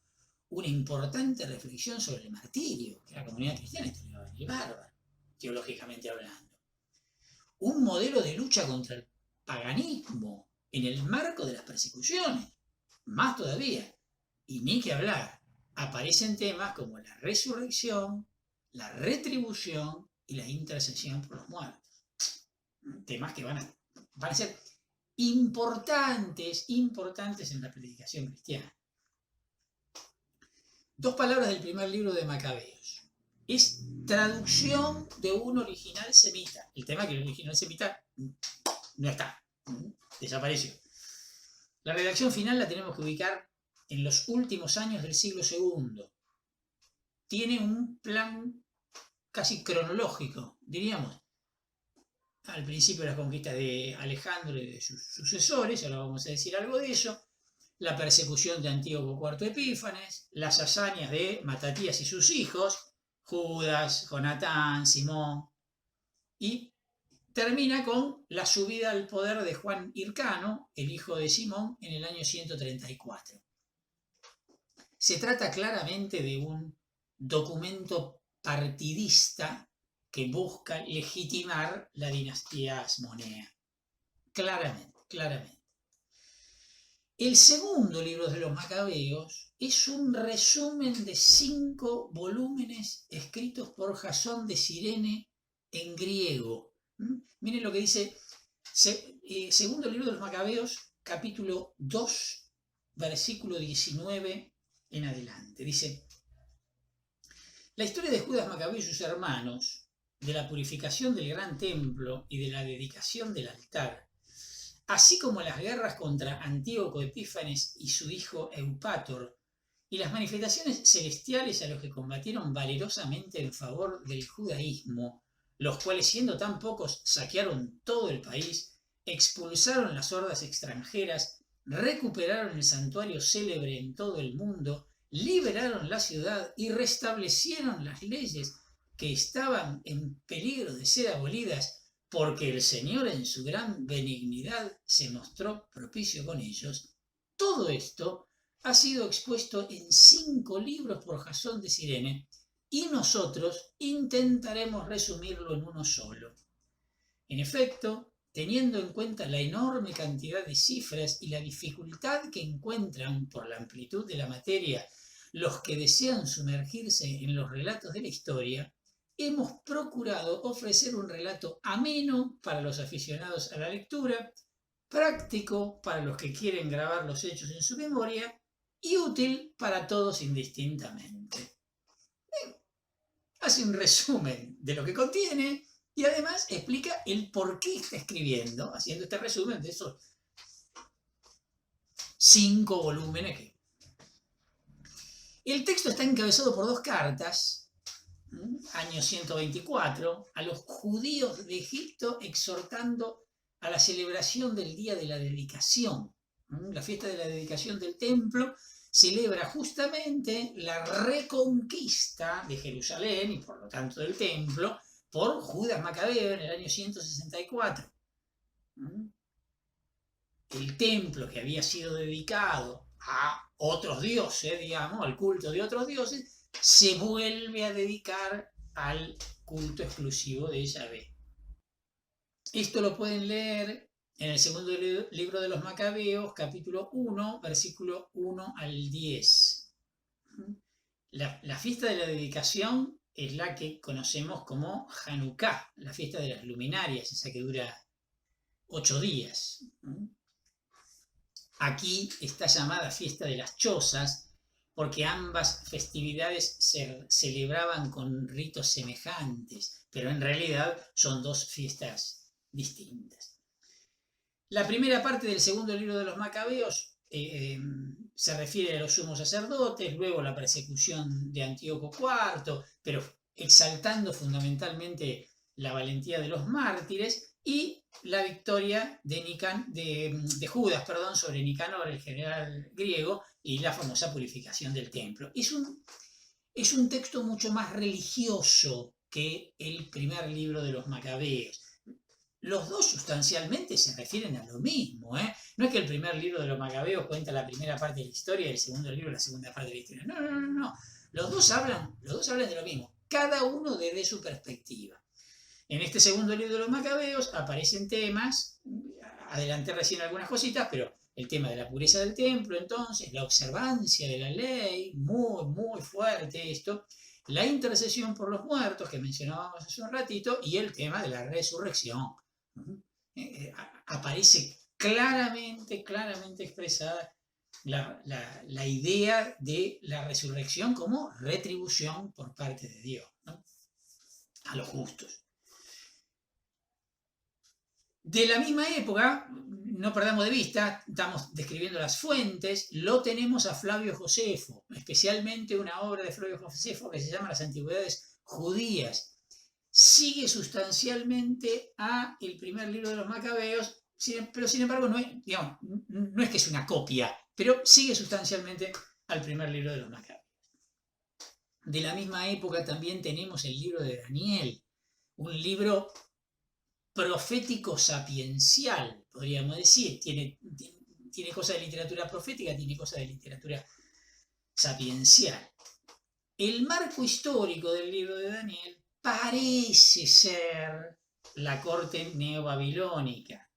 una importante reflexión sobre el martirio, que la comunidad cristiana esto le va a venir bárbaro, teológicamente hablando. Un modelo de lucha contra el paganismo en el marco de las persecuciones, más todavía. Y ni que hablar, aparecen temas como la resurrección, la retribución y la intercesión por los muertos. Temas que van a ser importantes en la predicación cristiana. 2 palabras del primer libro de Macabeos. Es traducción de un original semita. El tema es que el original semita no está, desapareció. La redacción final la tenemos que ubicar en los últimos años del siglo II. Tiene un plan casi cronológico, diríamos. Al principio las conquistas de Alejandro y de sus sucesores, ahora vamos a decir algo de eso, la persecución de Antíoco IV Epífanes, las hazañas de Matatías y sus hijos, Judas, Jonatán, Simón, y termina con la subida al poder de Juan Hircano, el hijo de Simón, en el año 134. Se trata claramente de un documento partidista que busca legitimar la dinastía asmonea. Claramente. El segundo libro de los Macabeos es un resumen de 5 volúmenes escritos por Jasón de Cirene en griego. Miren lo que dice segundo libro de los Macabeos, capítulo 2, versículo 19 en adelante. Dice: la historia de Judas Macabeo y sus hermanos, de la purificación del gran templo y de la dedicación del altar, así como las guerras contra Antíoco Epífanes y su hijo Eupátor, y las manifestaciones celestiales a los que combatieron valerosamente en favor del judaísmo, los cuales, siendo tan pocos, saquearon todo el país, expulsaron las hordas extranjeras, recuperaron el santuario célebre en todo el mundo, liberaron la ciudad y restablecieron las leyes que estaban en peligro de ser abolidas, porque el Señor en su gran benignidad se mostró propicio con ellos. Todo esto ha sido expuesto en 5 libros por Jasón de Cirene, y nosotros intentaremos resumirlo en uno solo. En efecto, teniendo en cuenta la enorme cantidad de cifras y la dificultad que encuentran por la amplitud de la materia los que desean sumergirse en los relatos de la historia, hemos procurado ofrecer un relato ameno para los aficionados a la lectura, práctico para los que quieren grabar los hechos en su memoria y útil para todos indistintamente. Hace un resumen de lo que contiene y además explica el por qué está escribiendo, haciendo este resumen de esos 5 volúmenes que... El texto está encabezado por 2 cartas, año 124, a los judíos de Egipto, exhortando a la celebración del día de la dedicación. La fiesta de la dedicación del templo celebra justamente la reconquista de Jerusalén y por lo tanto del templo por Judas Macabeo en el año 164. El templo, que había sido dedicado a otros dioses, digamos, al culto de otros dioses, se vuelve a dedicar al culto exclusivo de Yahvé. Esto lo pueden leer en el segundo libro de los Macabeos, capítulo 1, versículo 1 al 10. La fiesta de la dedicación es la que conocemos como Hanukkah, la fiesta de las luminarias, esa que dura 8 días. Aquí está llamada fiesta de las chozas, porque ambas festividades se celebraban con ritos semejantes, pero en realidad son 2 fiestas distintas. La primera parte del segundo libro de los Macabeos se refiere a los sumos sacerdotes, luego la persecución de Antíoco IV, pero exaltando fundamentalmente la valentía de los mártires, y la victoria de Judas sobre Nicanor, el general griego, y la famosa purificación del templo. Es un texto mucho más religioso que el primer libro de los Macabeos. los dos sustancialmente se refieren a lo mismo, ¿eh? No es que el primer libro de los Macabeos cuenta la primera parte de la historia y el segundo libro la segunda parte de la historia. No, no, no, no. Los dos hablan de lo mismo, cada uno desde su perspectiva. En este segundo libro de los Macabeos aparecen temas, adelanté recién algunas cositas, pero el tema de la pureza del templo, entonces, la observancia de la ley, muy, muy fuerte esto, la intercesión por los muertos, que mencionábamos hace un ratito, y el tema de la resurrección. Aparece claramente expresada la idea de la resurrección como retribución por parte de Dios, ¿no? A los justos. De la misma época, no perdamos de vista, estamos describiendo las fuentes, lo tenemos a Flavio Josefo, especialmente una obra de Flavio Josefo que se llama Las Antigüedades Judías. Sigue sustancialmente a el primer libro de los Macabeos, pero sin embargo no es, digamos, no es que es una copia, pero sigue sustancialmente al primer libro de los Macabeos. De la misma época también tenemos el libro de Daniel, un libro profético sapiencial, podríamos decir. Tiene cosas de literatura profética, tiene cosas de literatura sapiencial. El marco histórico del libro de Daniel parece ser la corte neobabilónica.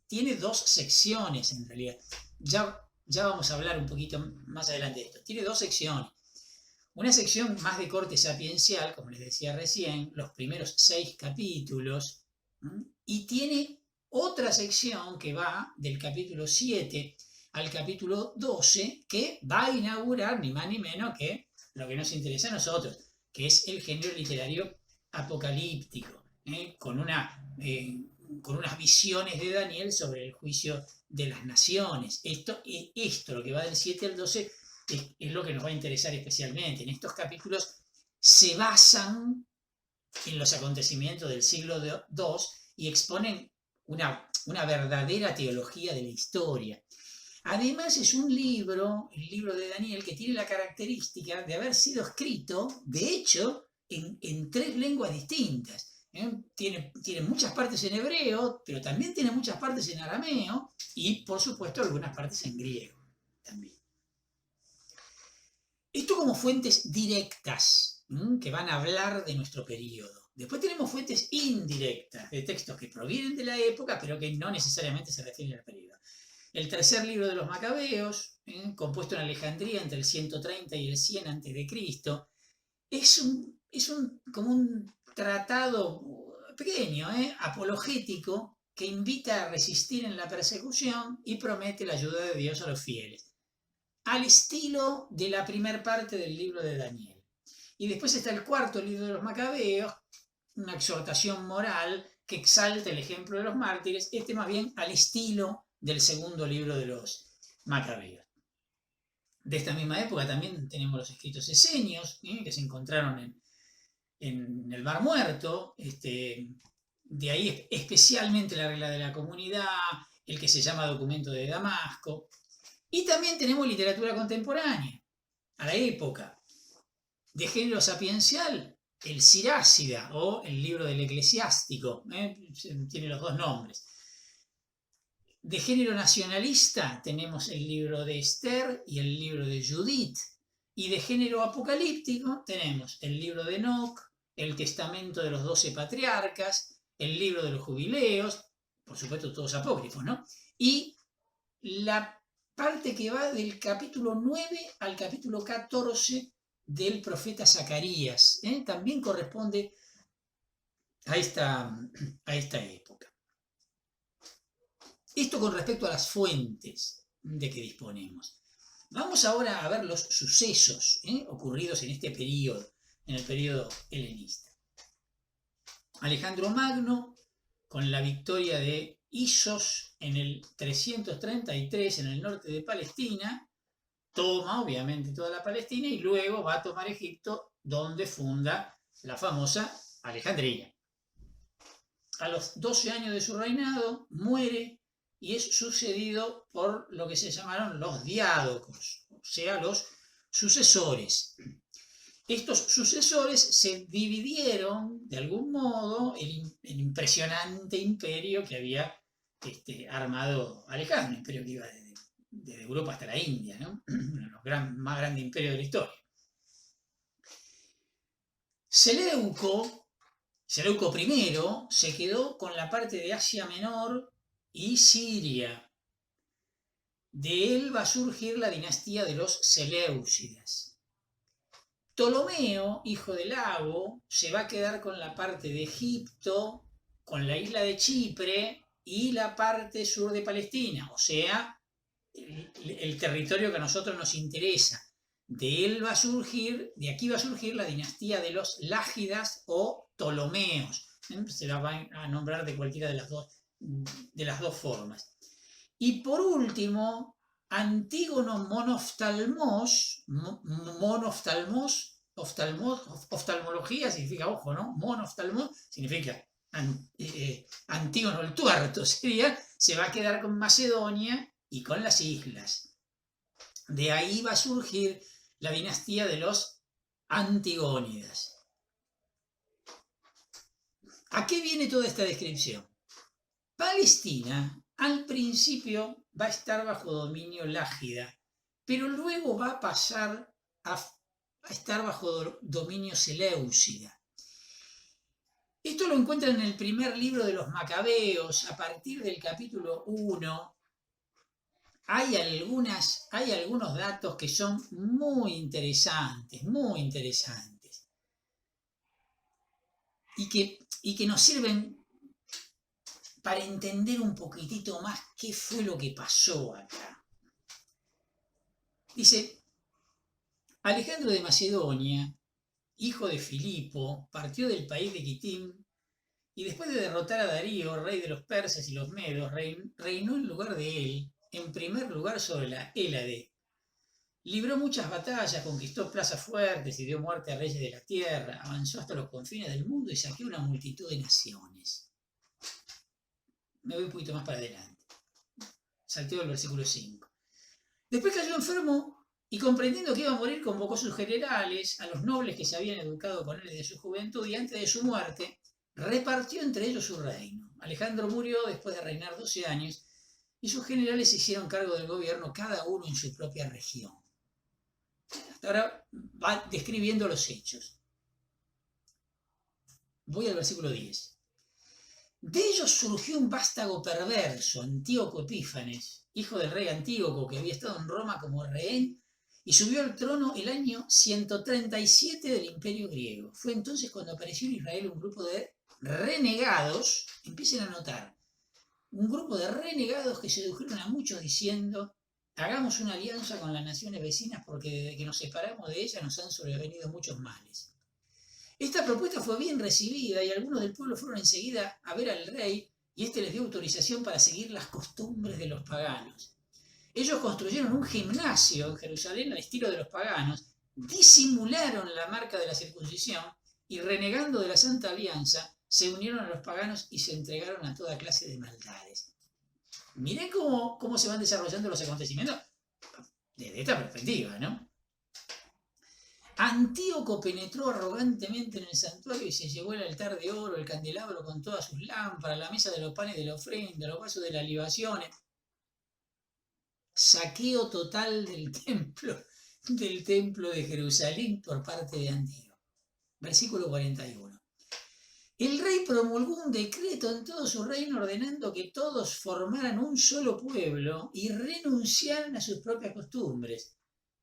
Tiene dos secciones en realidad. Ya vamos a hablar un poquito más adelante de esto. Tiene dos secciones. Una sección más de corte sapiencial, como les decía recién, los primeros 6 capítulos, y tiene otra sección que va del capítulo 7 al capítulo 12, que va a inaugurar ni más ni menos que lo que nos interesa a nosotros, que es el género literario apocalíptico, con unas visiones de Daniel sobre el juicio de las naciones. Esto, lo que va del 7 al 12, es lo que nos va a interesar especialmente. En estos capítulos se basan en los acontecimientos del siglo II y exponen una verdadera teología de la historia. Además es un libro, el libro de Daniel, que tiene la característica de haber sido escrito, de hecho, en 3 lenguas distintas. Tiene muchas partes en hebreo, pero también tiene muchas partes en arameo y, por supuesto, algunas partes en griego también. Esto como fuentes directas, que van a hablar de nuestro periodo. Después tenemos fuentes indirectas, de textos que provienen de la época, pero que no necesariamente se refieren al periodo. El tercer libro de los Macabeos, compuesto en Alejandría entre el 130 y el 100 a.C., es como un tratado pequeño, apologético, que invita a resistir en la persecución y promete la ayuda de Dios a los fieles, al estilo de la primera parte del libro de Daniel. Y después está el cuarto libro de los Macabeos, una exhortación moral que exalta el ejemplo de los mártires, más bien al estilo del segundo libro de los Macabeos. De esta misma época también tenemos los escritos esenios, que se encontraron en el Mar Muerto. De ahí especialmente la regla de la comunidad, el que se llama Documento de Damasco. Y también tenemos literatura contemporánea, a la época, de género sapiencial, el Sirácida o el libro del Eclesiástico, tiene los dos nombres. De género nacionalista tenemos el libro de Esther y el libro de Judith. Y de género apocalíptico tenemos el libro de Enoc, el testamento de los 12 patriarcas, el libro de los jubileos, por supuesto todos apócrifos, ¿no? Y la parte que va del capítulo 9 al capítulo 14 del profeta Zacarías, también corresponde a esta época. Esto con respecto a las fuentes de que disponemos. Vamos ahora a ver los sucesos ocurridos en este periodo, en el periodo helenista. Alejandro Magno, con la victoria de Isos en el 333 en el norte de Palestina, toma obviamente toda la Palestina y luego va a tomar Egipto, donde funda la famosa Alejandría. A los 12 años de su reinado muere y es sucedido por lo que se llamaron los diádocos, o sea, los sucesores. Estos sucesores se dividieron, de algún modo, el impresionante imperio que había armado Alejandro, un imperio que iba desde Europa hasta la India, ¿no? Uno de los más grandes imperios de la historia. Seleuco I se quedó con la parte de Asia Menor y Siria. De él va a surgir la dinastía de los Seleucidas. Ptolomeo, hijo de Lago, se va a quedar con la parte de Egipto, con la isla de Chipre y la parte sur de Palestina, o sea, el territorio que a nosotros nos interesa. De aquí va a surgir la dinastía de los Lágidas o Ptolomeos. Se la van a nombrar de cualquiera de las dos formas. Y por último, Antígono oftalmología significa ojo, ¿no? Monoftalmos significa Antígono el tuerto, se va a quedar con Macedonia y con las islas. De ahí va a surgir la dinastía de los Antigónidas. ¿A qué viene toda esta descripción? Palestina al principio va a estar bajo dominio lágida, pero luego va a pasar a estar bajo dominio seleucida. Esto lo encuentran en el primer libro de los Macabeos, a partir del capítulo 1. Hay algunos datos que son muy interesantes, y que nos sirven para entender un poquitito más qué fue lo que pasó acá. Dice, Alejandro de Macedonia, hijo de Filipo, partió del país de Quitim y después de derrotar a Darío, rey de los persas y los medos, reinó en lugar de él, en primer lugar sobre la Hélade. Libró muchas batallas, conquistó plazas fuertes y dio muerte a reyes de la tierra, avanzó hasta los confines del mundo y saqueó una multitud de naciones. Me voy un poquito más para adelante. Salteo el versículo 5. Después cayó enfermo y comprendiendo que iba a morir, convocó a sus generales, a los nobles que se habían educado con él desde su juventud, y antes de su muerte repartió entre ellos su reino. Alejandro murió después de reinar 12 años y sus generales se hicieron cargo del gobierno, cada uno en su propia región. Hasta ahora va describiendo los hechos. Voy al versículo 10. De ellos surgió un vástago perverso, Antíoco Epífanes, hijo del rey Antíoco, que había estado en Roma como rehén y subió al trono el año 137 del imperio griego. Fue entonces cuando apareció en Israel un grupo de renegados, empiecen a notar, un grupo de renegados que sedujeron a muchos diciendo, hagamos una alianza con las naciones vecinas porque desde que nos separamos de ellas nos han sobrevenido muchos males. Esta propuesta fue bien recibida y algunos del pueblo fueron enseguida a ver al rey y éste les dio autorización para seguir las costumbres de los paganos. Ellos construyeron un gimnasio en Jerusalén al estilo de los paganos, disimularon la marca de la circuncisión y renegando de la Santa Alianza se unieron a los paganos y se entregaron a toda clase de maldades. Miren cómo se van desarrollando los acontecimientos desde esta perspectiva, ¿no? Antíoco penetró arrogantemente en el santuario y se llevó el altar de oro, el candelabro con todas sus lámparas, la mesa de los panes de la ofrenda, los vasos de las libaciones. Saqueo total del templo de Jerusalén por parte de Antíoco. Versículo 41. El rey promulgó un decreto en todo su reino ordenando que todos formaran un solo pueblo y renunciaran a sus propias costumbres.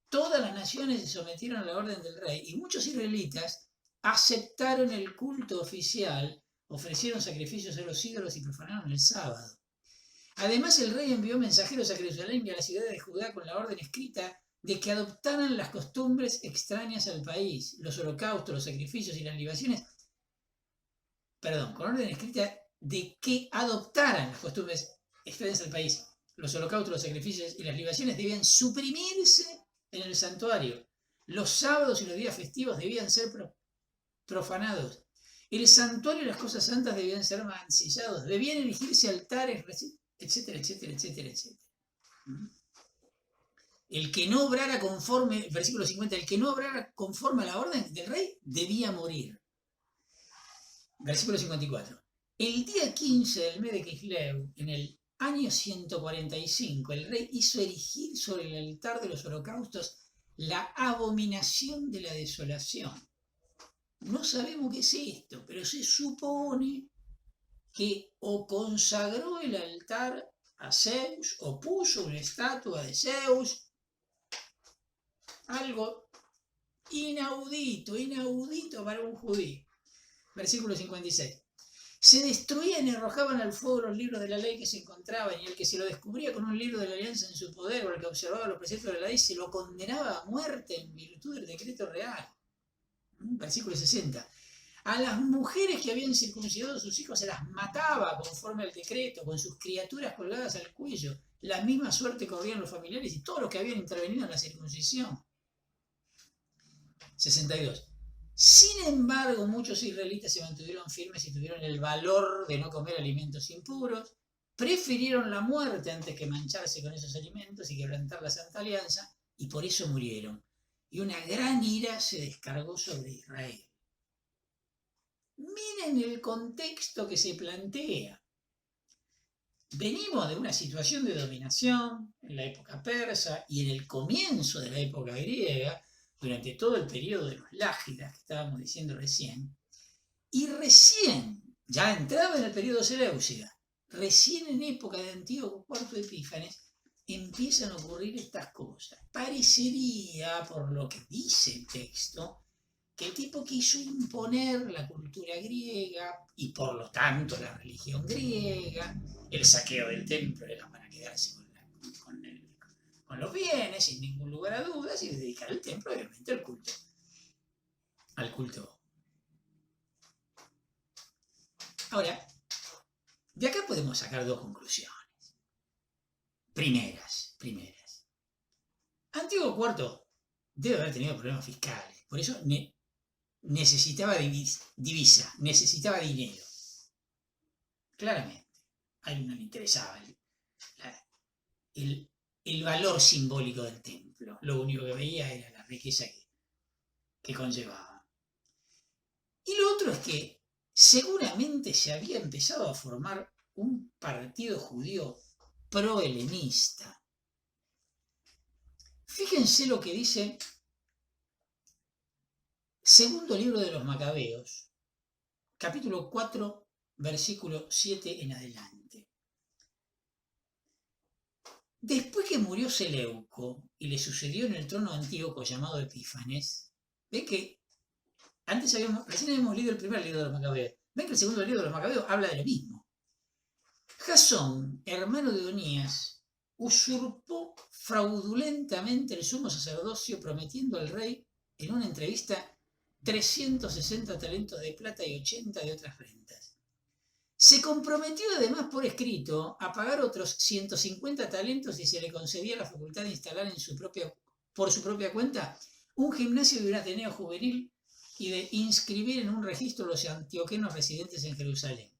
Todas las naciones se sometieron a la orden del rey y muchos israelitas aceptaron el culto oficial, ofrecieron sacrificios a los ídolos y profanaron el sábado. Además, el rey envió mensajeros a Jerusalén y a las ciudades de Judá con la orden escrita de que adoptaran las costumbres extrañas al país, los holocaustos, los sacrificios y las libaciones. Con orden escrita de que adoptaran las costumbres extrañas al país, los holocaustos, los sacrificios y las libaciones debían suprimirse en el santuario. Los sábados y los días festivos debían ser profanados. El santuario y las cosas santas debían ser mancillados. Debían erigirse altares, etcétera, etcétera, etcétera, etcétera. El que no obrara conforme, versículo 50, el que no obrara conforme a la orden del rey debía morir. Versículo 54. El día 15 del mes de Kislev, en el año 145, el rey hizo erigir sobre el altar de los holocaustos la abominación de la desolación. No sabemos qué es esto, pero se supone que o consagró el altar a Zeus o puso una estatua de Zeus. Algo inaudito para un judío. Versículo 56. Se destruían y arrojaban al fuego los libros de la ley que se encontraban, y el que se lo descubría con un libro de la alianza en su poder, o el que observaba los preceptos de la ley, se lo condenaba a muerte en virtud del decreto real. Versículo 60. A las mujeres que habían circuncidado a sus hijos se las mataba conforme al decreto, con sus criaturas colgadas al cuello. La misma suerte corrían los familiares y todos los que habían intervenido en la circuncisión. 62. Sin embargo, muchos israelitas se mantuvieron firmes y tuvieron el valor de no comer alimentos impuros, prefirieron la muerte antes que mancharse con esos alimentos y quebrantar la Santa Alianza, y por eso murieron. Y una gran ira se descargó sobre Israel. Miren el contexto que se plantea. Venimos de una situación de dominación en la época persa y en el comienzo de la época griega, durante todo el periodo de los Lágidas que estábamos diciendo recién, y recién, ya entraba en el periodo seleucida, recién en época de Antíoco IV Epífanes, empiezan a ocurrir estas cosas. Parecería, por lo que dice el texto, que el tipo quiso imponer la cultura griega y por lo tanto la religión griega. El saqueo del templo era para quedarse con los bienes, sin ningún lugar a dudas, y dedicar el templo obviamente al culto. Ahora, de acá podemos sacar dos conclusiones. Primeras. Antíoco IV debe haber tenido problemas fiscales, por eso necesitaba divisa, necesitaba dinero. Claramente, a él no le interesaba el valor simbólico del templo. Lo único que veía era la riqueza que conllevaba. Y lo otro es que seguramente se había empezado a formar un partido judío pro-helenista. Fíjense lo que dice segundo libro de los Macabeos, capítulo 4, versículo 7 en adelante. Después que murió Seleuco y le sucedió en el trono Antíoco llamado Epífanes, ven que recién habíamos leído el primer libro de los Macabeos, ven que el segundo libro de los Macabeos habla de lo mismo. Jasón, hermano de Onías, usurpó fraudulentamente el sumo sacerdocio, prometiendo al rey en una entrevista 360 talentos de plata y 80 de otras rentas. Se comprometió además por escrito a pagar otros 150 talentos si se le concedía la facultad de instalar por su propia cuenta un gimnasio y un ateneo juvenil y de inscribir en un registro los antioquenos residentes en Jerusalén.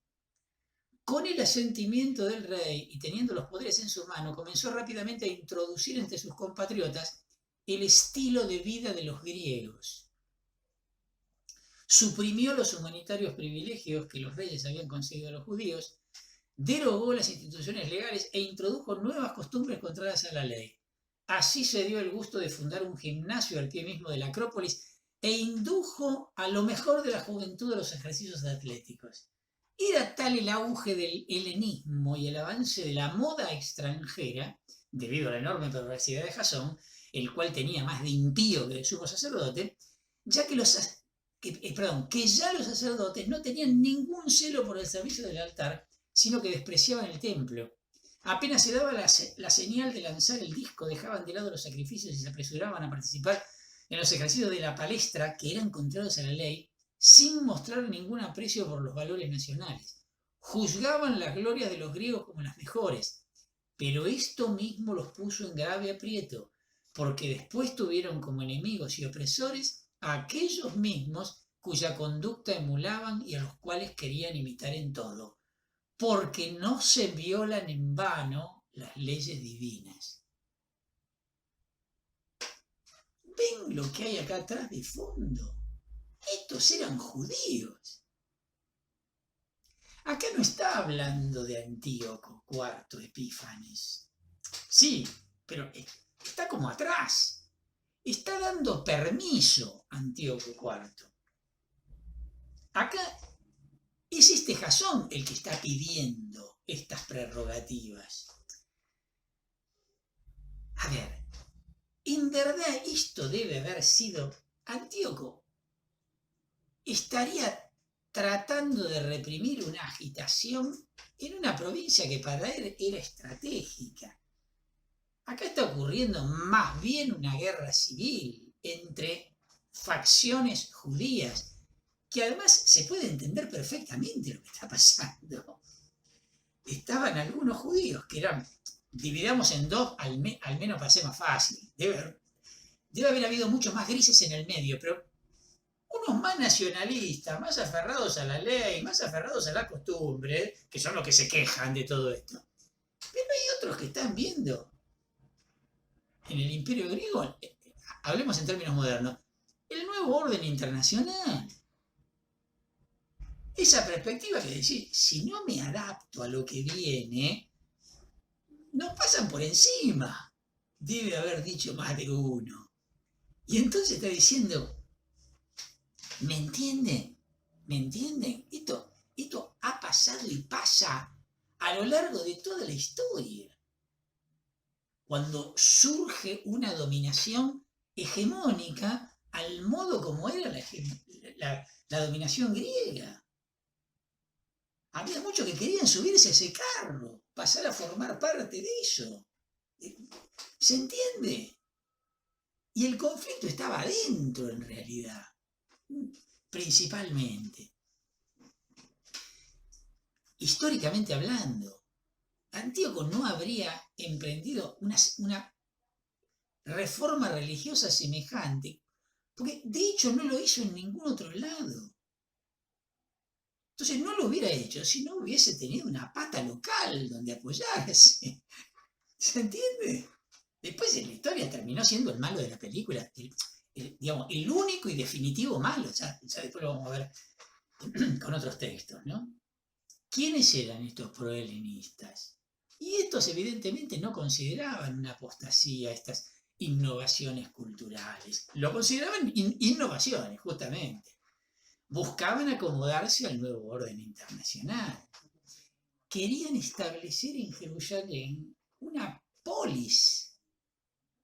Con el asentimiento del rey y teniendo los poderes en su mano, comenzó rápidamente a introducir entre sus compatriotas el estilo de vida de los griegos. Suprimió los humanitarios privilegios que los reyes habían concedido a los judíos, derogó las instituciones legales e introdujo nuevas costumbres contrarias a la ley. Así se dio el gusto de fundar un gimnasio al pie mismo de la Acrópolis e indujo a lo mejor de la juventud a los ejercicios atléticos. Era tal el auge del helenismo y el avance de la moda extranjera, debido a la enorme perversidad de Jasón, el cual tenía más de impío que de sumo sacerdote, ya que ya los sacerdotes no tenían ningún celo por el servicio del altar, sino que despreciaban el templo. Apenas se daba la señal de lanzar el disco, dejaban de lado los sacrificios y se apresuraban a participar en los ejercicios de la palestra, que eran contrarios a la ley, sin mostrar ningún aprecio por los valores nacionales. Juzgaban las glorias de los griegos como las mejores, pero esto mismo los puso en grave aprieto, porque después tuvieron como enemigos y opresores a aquellos mismos cuya conducta emulaban y a los cuales querían imitar en todo, porque no se violan en vano las leyes divinas. ven lo que hay acá atrás de fondo. Estos eran judíos. Acá no está hablando de Antíoco IV Epífanes. Sí, pero está como atrás. Está dando permiso a Antíoco IV. Acá es Jasón el que está pidiendo estas prerrogativas. A ver, en verdad esto debe haber sido Antíoco. Estaría tratando de reprimir una agitación en una provincia que para él era estratégica. Acá está ocurriendo más bien una guerra civil entre facciones judías, que además se puede entender perfectamente lo que está pasando. Estaban algunos judíos que eran, dividamos en dos, al menos para ser más fácil. Debe haber habido muchos más grises en el medio, pero unos más nacionalistas, más aferrados a la ley, más aferrados a la costumbre, que son los que se quejan de todo esto. Pero hay otros que están viendo en el Imperio griego, hablemos en términos modernos, el nuevo orden internacional. Esa perspectiva que decir, si no me adapto a lo que viene, nos pasan por encima. Debe haber dicho más de uno. Y entonces está diciendo, ¿me entienden? ¿Me entienden? Esto ha pasado y pasa a lo largo de toda la historia. Cuando surge una dominación hegemónica al modo como era la dominación griega. Había muchos que querían subirse a ese carro, pasar a formar parte de eso. ¿Se entiende? Y el conflicto estaba adentro en realidad, principalmente. Históricamente hablando, Antíoco no habría emprendido una reforma religiosa semejante, porque de hecho no lo hizo en ningún otro lado. Entonces no lo hubiera hecho si no hubiese tenido una pata local donde apoyarse. ¿Se entiende? Después en la historia terminó siendo el malo de la película, el único y definitivo malo. Ya después lo vamos a ver con otros textos, ¿no? ¿Quiénes eran estos prohelenistas? Y estos evidentemente no consideraban una apostasía estas innovaciones culturales. Lo consideraban innovaciones, justamente. Buscaban acomodarse al nuevo orden internacional. Querían establecer en Jerusalén una polis,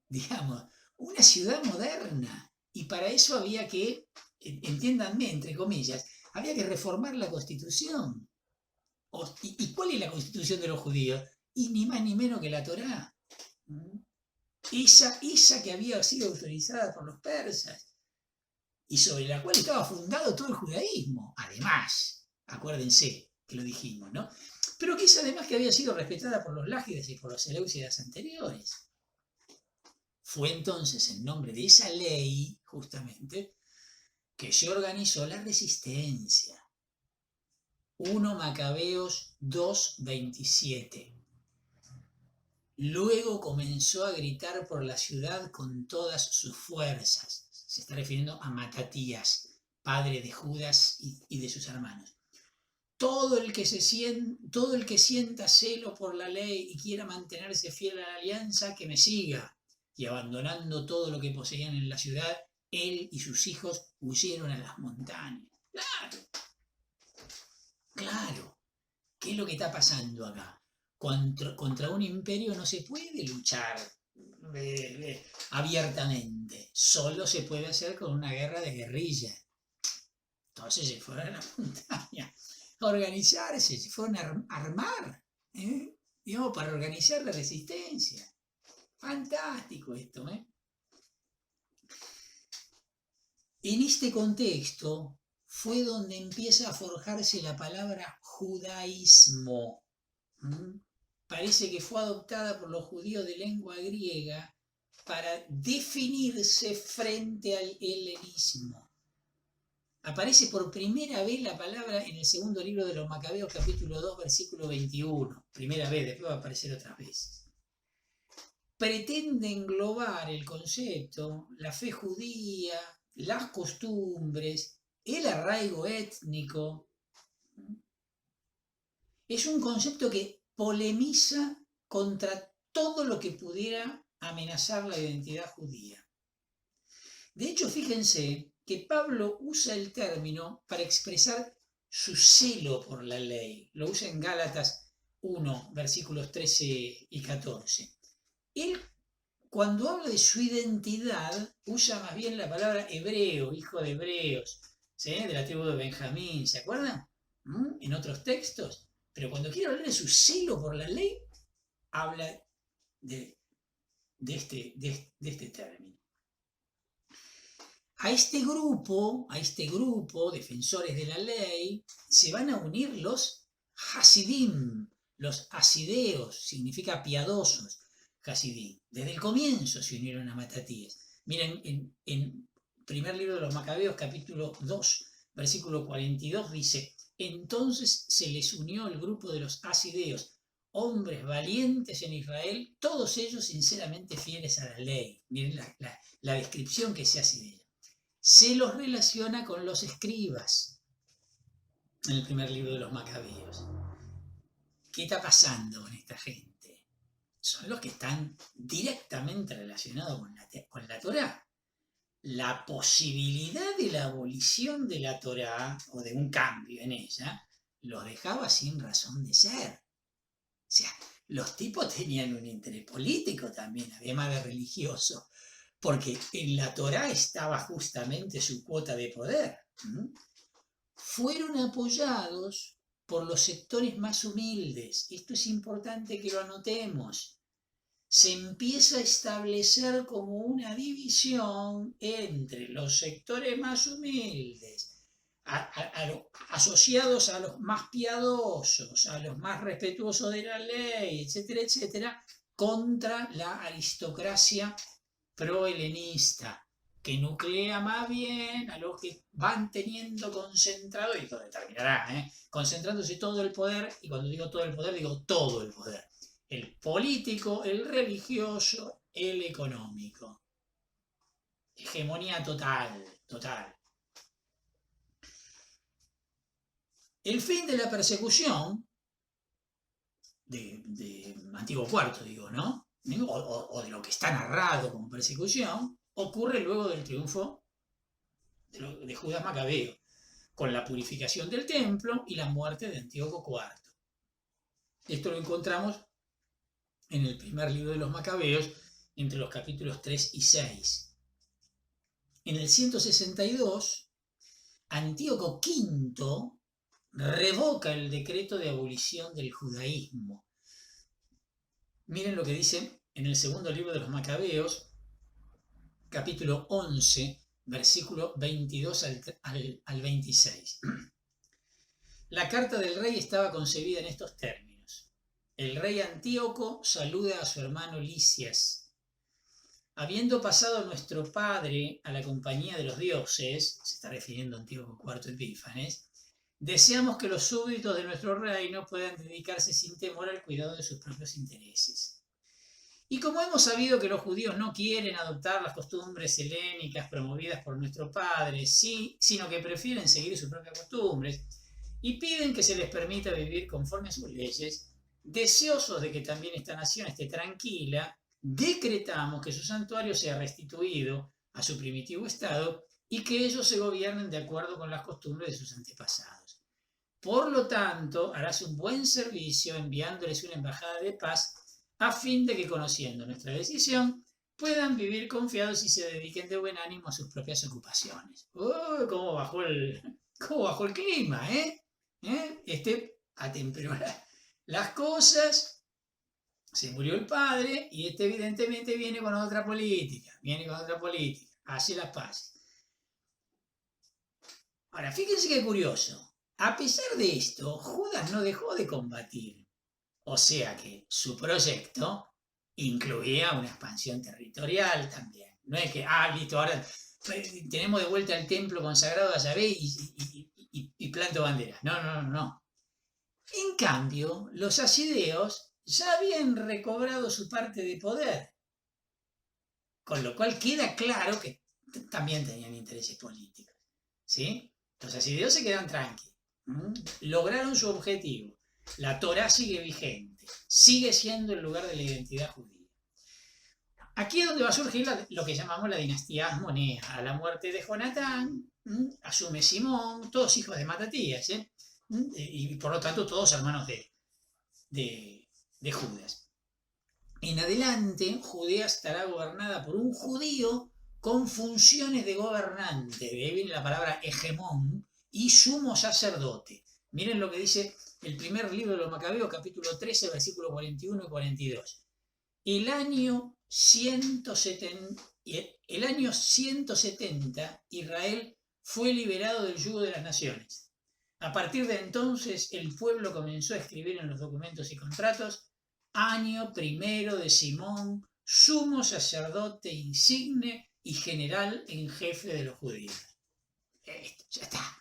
digamos, una ciudad moderna. Y para eso había que, entiéndanme, entre comillas, había que reformar la Constitución. ¿Y cuál es la Constitución de los judíos? Y ni más ni menos que la Torá. Esa que había sido autorizada por los persas y sobre la cual estaba fundado todo el judaísmo. Además, acuérdense que lo dijimos, ¿no? Pero que es además que había sido respetada por los lágidas y por los seleucidas anteriores. Fue entonces en nombre de esa ley, justamente, que se organizó la resistencia. 1 Macabeos 2:27. Luego comenzó a gritar por la ciudad con todas sus fuerzas. Se está refiriendo a Matatías, padre de Judas y de sus hermanos. Todo el que sienta celo por la ley y quiera mantenerse fiel a la alianza, que me siga. Y abandonando todo lo que poseían en la ciudad, él y sus hijos huyeron a las montañas. Claro. ¿Qué es lo que está pasando acá? Contra un imperio no se puede luchar abiertamente. Solo se puede hacer con una guerra de guerrilla. Entonces se fueron a la montaña a organizarse, se fueron a armar, digamos, para organizar la resistencia. Fantástico esto, ¿eh? En este contexto fue donde empieza a forjarse la palabra judaísmo. Parece que fue adoptada por los judíos de lengua griega para definirse frente al helenismo. Aparece por primera vez la palabra en el segundo libro de los Macabeos, capítulo 2, versículo 21. Primera vez, después va a aparecer otras veces. pretende englobar el concepto, la fe judía, las costumbres, el arraigo étnico. Es un concepto que polemiza contra todo lo que pudiera amenazar la identidad judía. De hecho, fíjense que Pablo usa el término para expresar su celo por la ley. Lo usa en Gálatas 1, versículos 13 y 14. Él, cuando habla de su identidad, usa más bien la palabra hebreo, hijo de hebreos, ¿sí? De la tribu de Benjamín, ¿se acuerdan? En otros textos. Pero cuando quiere hablar de su celo por la ley, habla de este término. A este grupo, defensores de la ley, se van a unir los Hasidim, los hasideos, significa piadosos, Hasidim. Desde el comienzo se unieron a Matatías. Miren, en primer libro de los Macabeos, capítulo 2, versículo 42, dice: entonces se les unió el grupo de los hasideos, hombres valientes en Israel, todos ellos sinceramente fieles a la ley. Miren la descripción que se hace de ellos. Se los relaciona con los escribas en el primer libro de los Macabeos. ¿Qué está pasando con esta gente? Son los que están directamente relacionados con la Torá. La posibilidad de la abolición de la Torá o de un cambio en ella los dejaba sin razón de ser. O sea, los tipos tenían un interés político también, además de religioso, porque en la Torá estaba justamente su cuota de poder. Fueron apoyados por los sectores más humildes. Esto es importante que lo anotemos. Se empieza a establecer como una división entre los sectores más humildes, asociados a los más piadosos, a los más respetuosos de la ley, etcétera, etcétera, contra la aristocracia pro-helenista, que nuclea más bien a los que van teniendo concentrado, y esto determinará, concentrándose todo el poder, y cuando digo todo el poder, digo todo el poder. El político, el religioso, el económico. Hegemonía total, total. El fin de la persecución, de Antiguo Cuarto, digo, ¿no? O de lo que está narrado como persecución, ocurre luego del triunfo de Judas Macabeo, con la purificación del templo y la muerte de Antíoco IV. Esto lo encontramos en el primer libro de los Macabeos, entre los capítulos 3 y 6. En el 162, Antíoco V revoca el decreto de abolición del judaísmo. Miren lo que dice en el segundo libro de los Macabeos, capítulo 11, versículo 22 al 26. La carta del rey estaba concebida en estos términos. El rey Antíoco saluda a su hermano Lisias. Habiendo pasado nuestro padre a la compañía de los dioses, se está refiriendo a Antíoco IV Epífanes, deseamos que los súbditos de nuestro reino puedan dedicarse sin temor al cuidado de sus propios intereses. Y como hemos sabido que los judíos no quieren adoptar las costumbres helénicas promovidas por nuestro padre, sino que prefieren seguir sus propias costumbres y piden que se les permita vivir conforme a sus leyes, deseosos de que también esta nación esté tranquila, decretamos que su santuario sea restituido a su primitivo estado y que ellos se gobiernen de acuerdo con las costumbres de sus antepasados. Por lo tanto, harás un buen servicio enviándoles una embajada de paz a fin de que, conociendo nuestra decisión, puedan vivir confiados y se dediquen de buen ánimo a sus propias ocupaciones. ¿Cómo bajó el clima, atemperó las cosas, se murió el padre y evidentemente viene con otra política, hace las paces. Ahora, fíjense qué curioso. A pesar de esto, Judas no dejó de combatir. O sea que su proyecto incluía una expansión territorial también. No es que, listo, ahora tenemos de vuelta el templo consagrado a Yahvé y planto banderas. No. En cambio, los hasideos ya habían recobrado su parte de poder Con lo cual queda claro que también tenían intereses políticos. ¿Sí? Los asirios se quedan tranquilos. Lograron su objetivo. La Torá sigue vigente. Sigue siendo el lugar de la identidad judía. Aquí es donde va a surgir lo que llamamos la dinastía Asmonea. A la muerte de Jonatán, asume Simón, todos hijos de Matatías, y por lo tanto todos hermanos de Judas. En adelante, Judea estará gobernada por un judío con funciones de gobernante, de ahí viene la palabra hegemón, y sumo sacerdote. Miren lo que dice el primer libro de los Macabeos, capítulo 13, versículos 41 y 42. El año 170, Israel fue liberado del yugo de las naciones. A partir de entonces, el pueblo comenzó a escribir en los documentos y contratos: año primero de Simón, sumo sacerdote insigne y general en jefe de los judíos. Esto, ya está.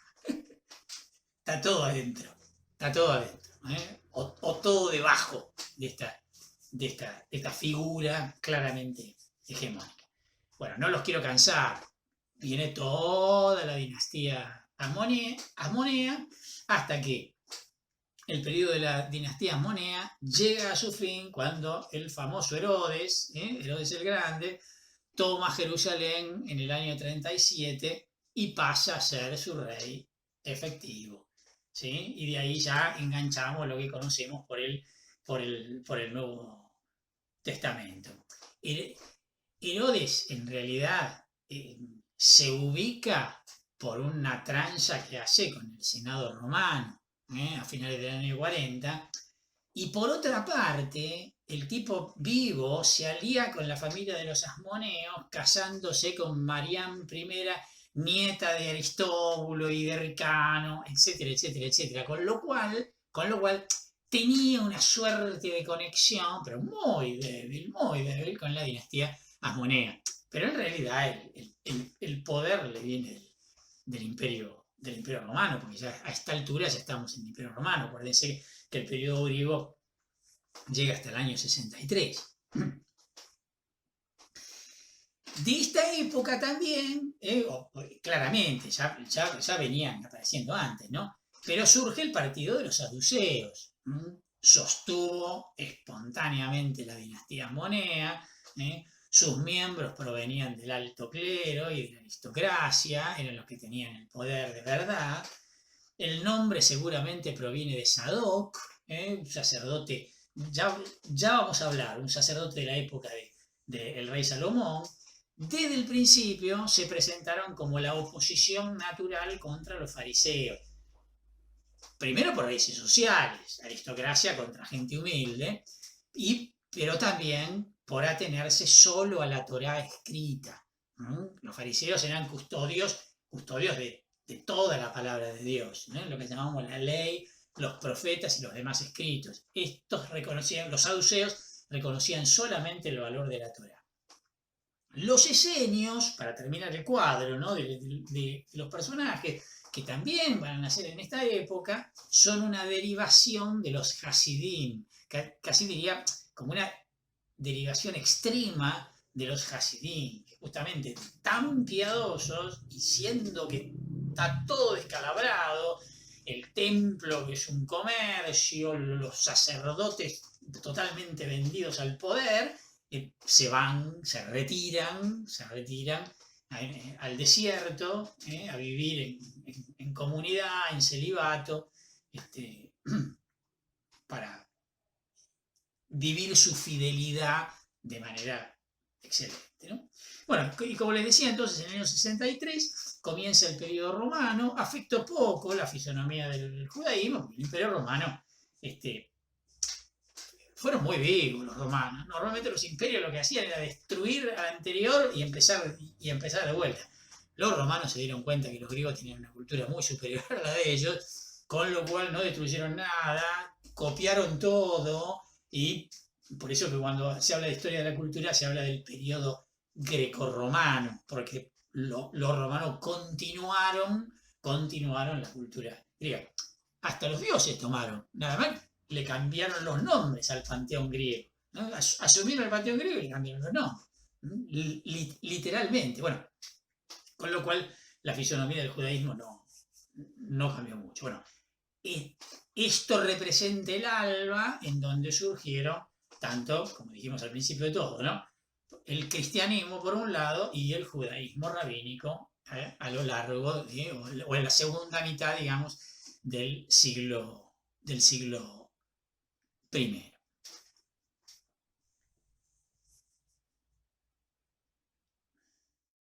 Está todo adentro. Está todo adentro. O todo debajo de esta figura claramente hegemónica. Bueno, no los quiero cansar. Viene toda la dinastía Asmonea hasta que el periodo de la dinastía Asmonea llega a su fin cuando el famoso Herodes, Herodes el Grande, toma Jerusalén en el año 37 y pasa a ser su rey efectivo. ¿Sí? Y de ahí ya enganchamos lo que conocemos por el Nuevo Testamento. Herodes en realidad se ubica por una tranza que hace con el Senado romano a finales del año 40, y por otra parte el tipo vivo se alía con la familia de los asmoneos, casándose con Mariam I, nieta de Aristóbulo y de Ricano, etcétera, etcétera, etcétera, con lo cual tenía una suerte de conexión, pero muy débil con la dinastía asmonea. Pero en realidad el poder le viene del imperio romano, porque ya a esta altura ya estamos en el imperio romano. Acuérdense que el periodo griego llega hasta el año 63. De esta época también, claramente, ya venían apareciendo antes, ¿no? Pero surge el partido de los saduceos. Sostuvo espontáneamente la dinastía asmonea. Sus miembros provenían del alto clero y de la aristocracia, eran los que tenían el poder de verdad. El nombre seguramente proviene de Sadoc, un sacerdote, ya vamos a hablar, un sacerdote de la época del rey Salomón. Desde el principio se presentaron como la oposición natural contra los fariseos. Primero por raíces sociales, aristocracia contra gente humilde, pero también por atenerse solo a la Torá escrita. Los fariseos eran custodios de toda la palabra de Dios, lo que llamamos la ley, los profetas y los demás escritos. Los saduceos reconocían solamente el valor de la Torá. Los esenios, para terminar el cuadro, ¿no? de los personajes que también van a nacer en esta época, son una derivación de los hasidim, casi diría como una derivación extrema de los hasidim, que justamente tan piadosos, y siendo que está todo descalabrado, el templo que es un comercio, los sacerdotes totalmente vendidos al poder, se retiran al desierto, a vivir en comunidad, en celibato, para vivir su fidelidad de manera excelente, ¿no? Bueno, y como les decía, entonces en el año 63 comienza el periodo romano. Afectó poco la fisonomía del judaísmo, porque el imperio romano fueron muy vivos los romanos. Normalmente los imperios lo que hacían era destruir al anterior y empezar de vuelta. Los romanos se dieron cuenta que los griegos tenían una cultura muy superior a la de ellos, con lo cual no destruyeron nada, copiaron todo, y por eso que cuando se habla de historia de la cultura se habla del periodo grecorromano, porque los romanos continuaron la cultura griega. Hasta los dioses tomaron, nada más le cambiaron los nombres al panteón griego, ¿no? Asumieron el panteón griego y le cambiaron los nombres. literalmente. Bueno, con lo cual la fisonomía del judaísmo no cambió mucho. Bueno, esto representa el alba en donde surgieron tanto, como dijimos al principio de todo, ¿no? El cristianismo por un lado y el judaísmo rabínico a lo largo o en la segunda mitad, digamos, del siglo I.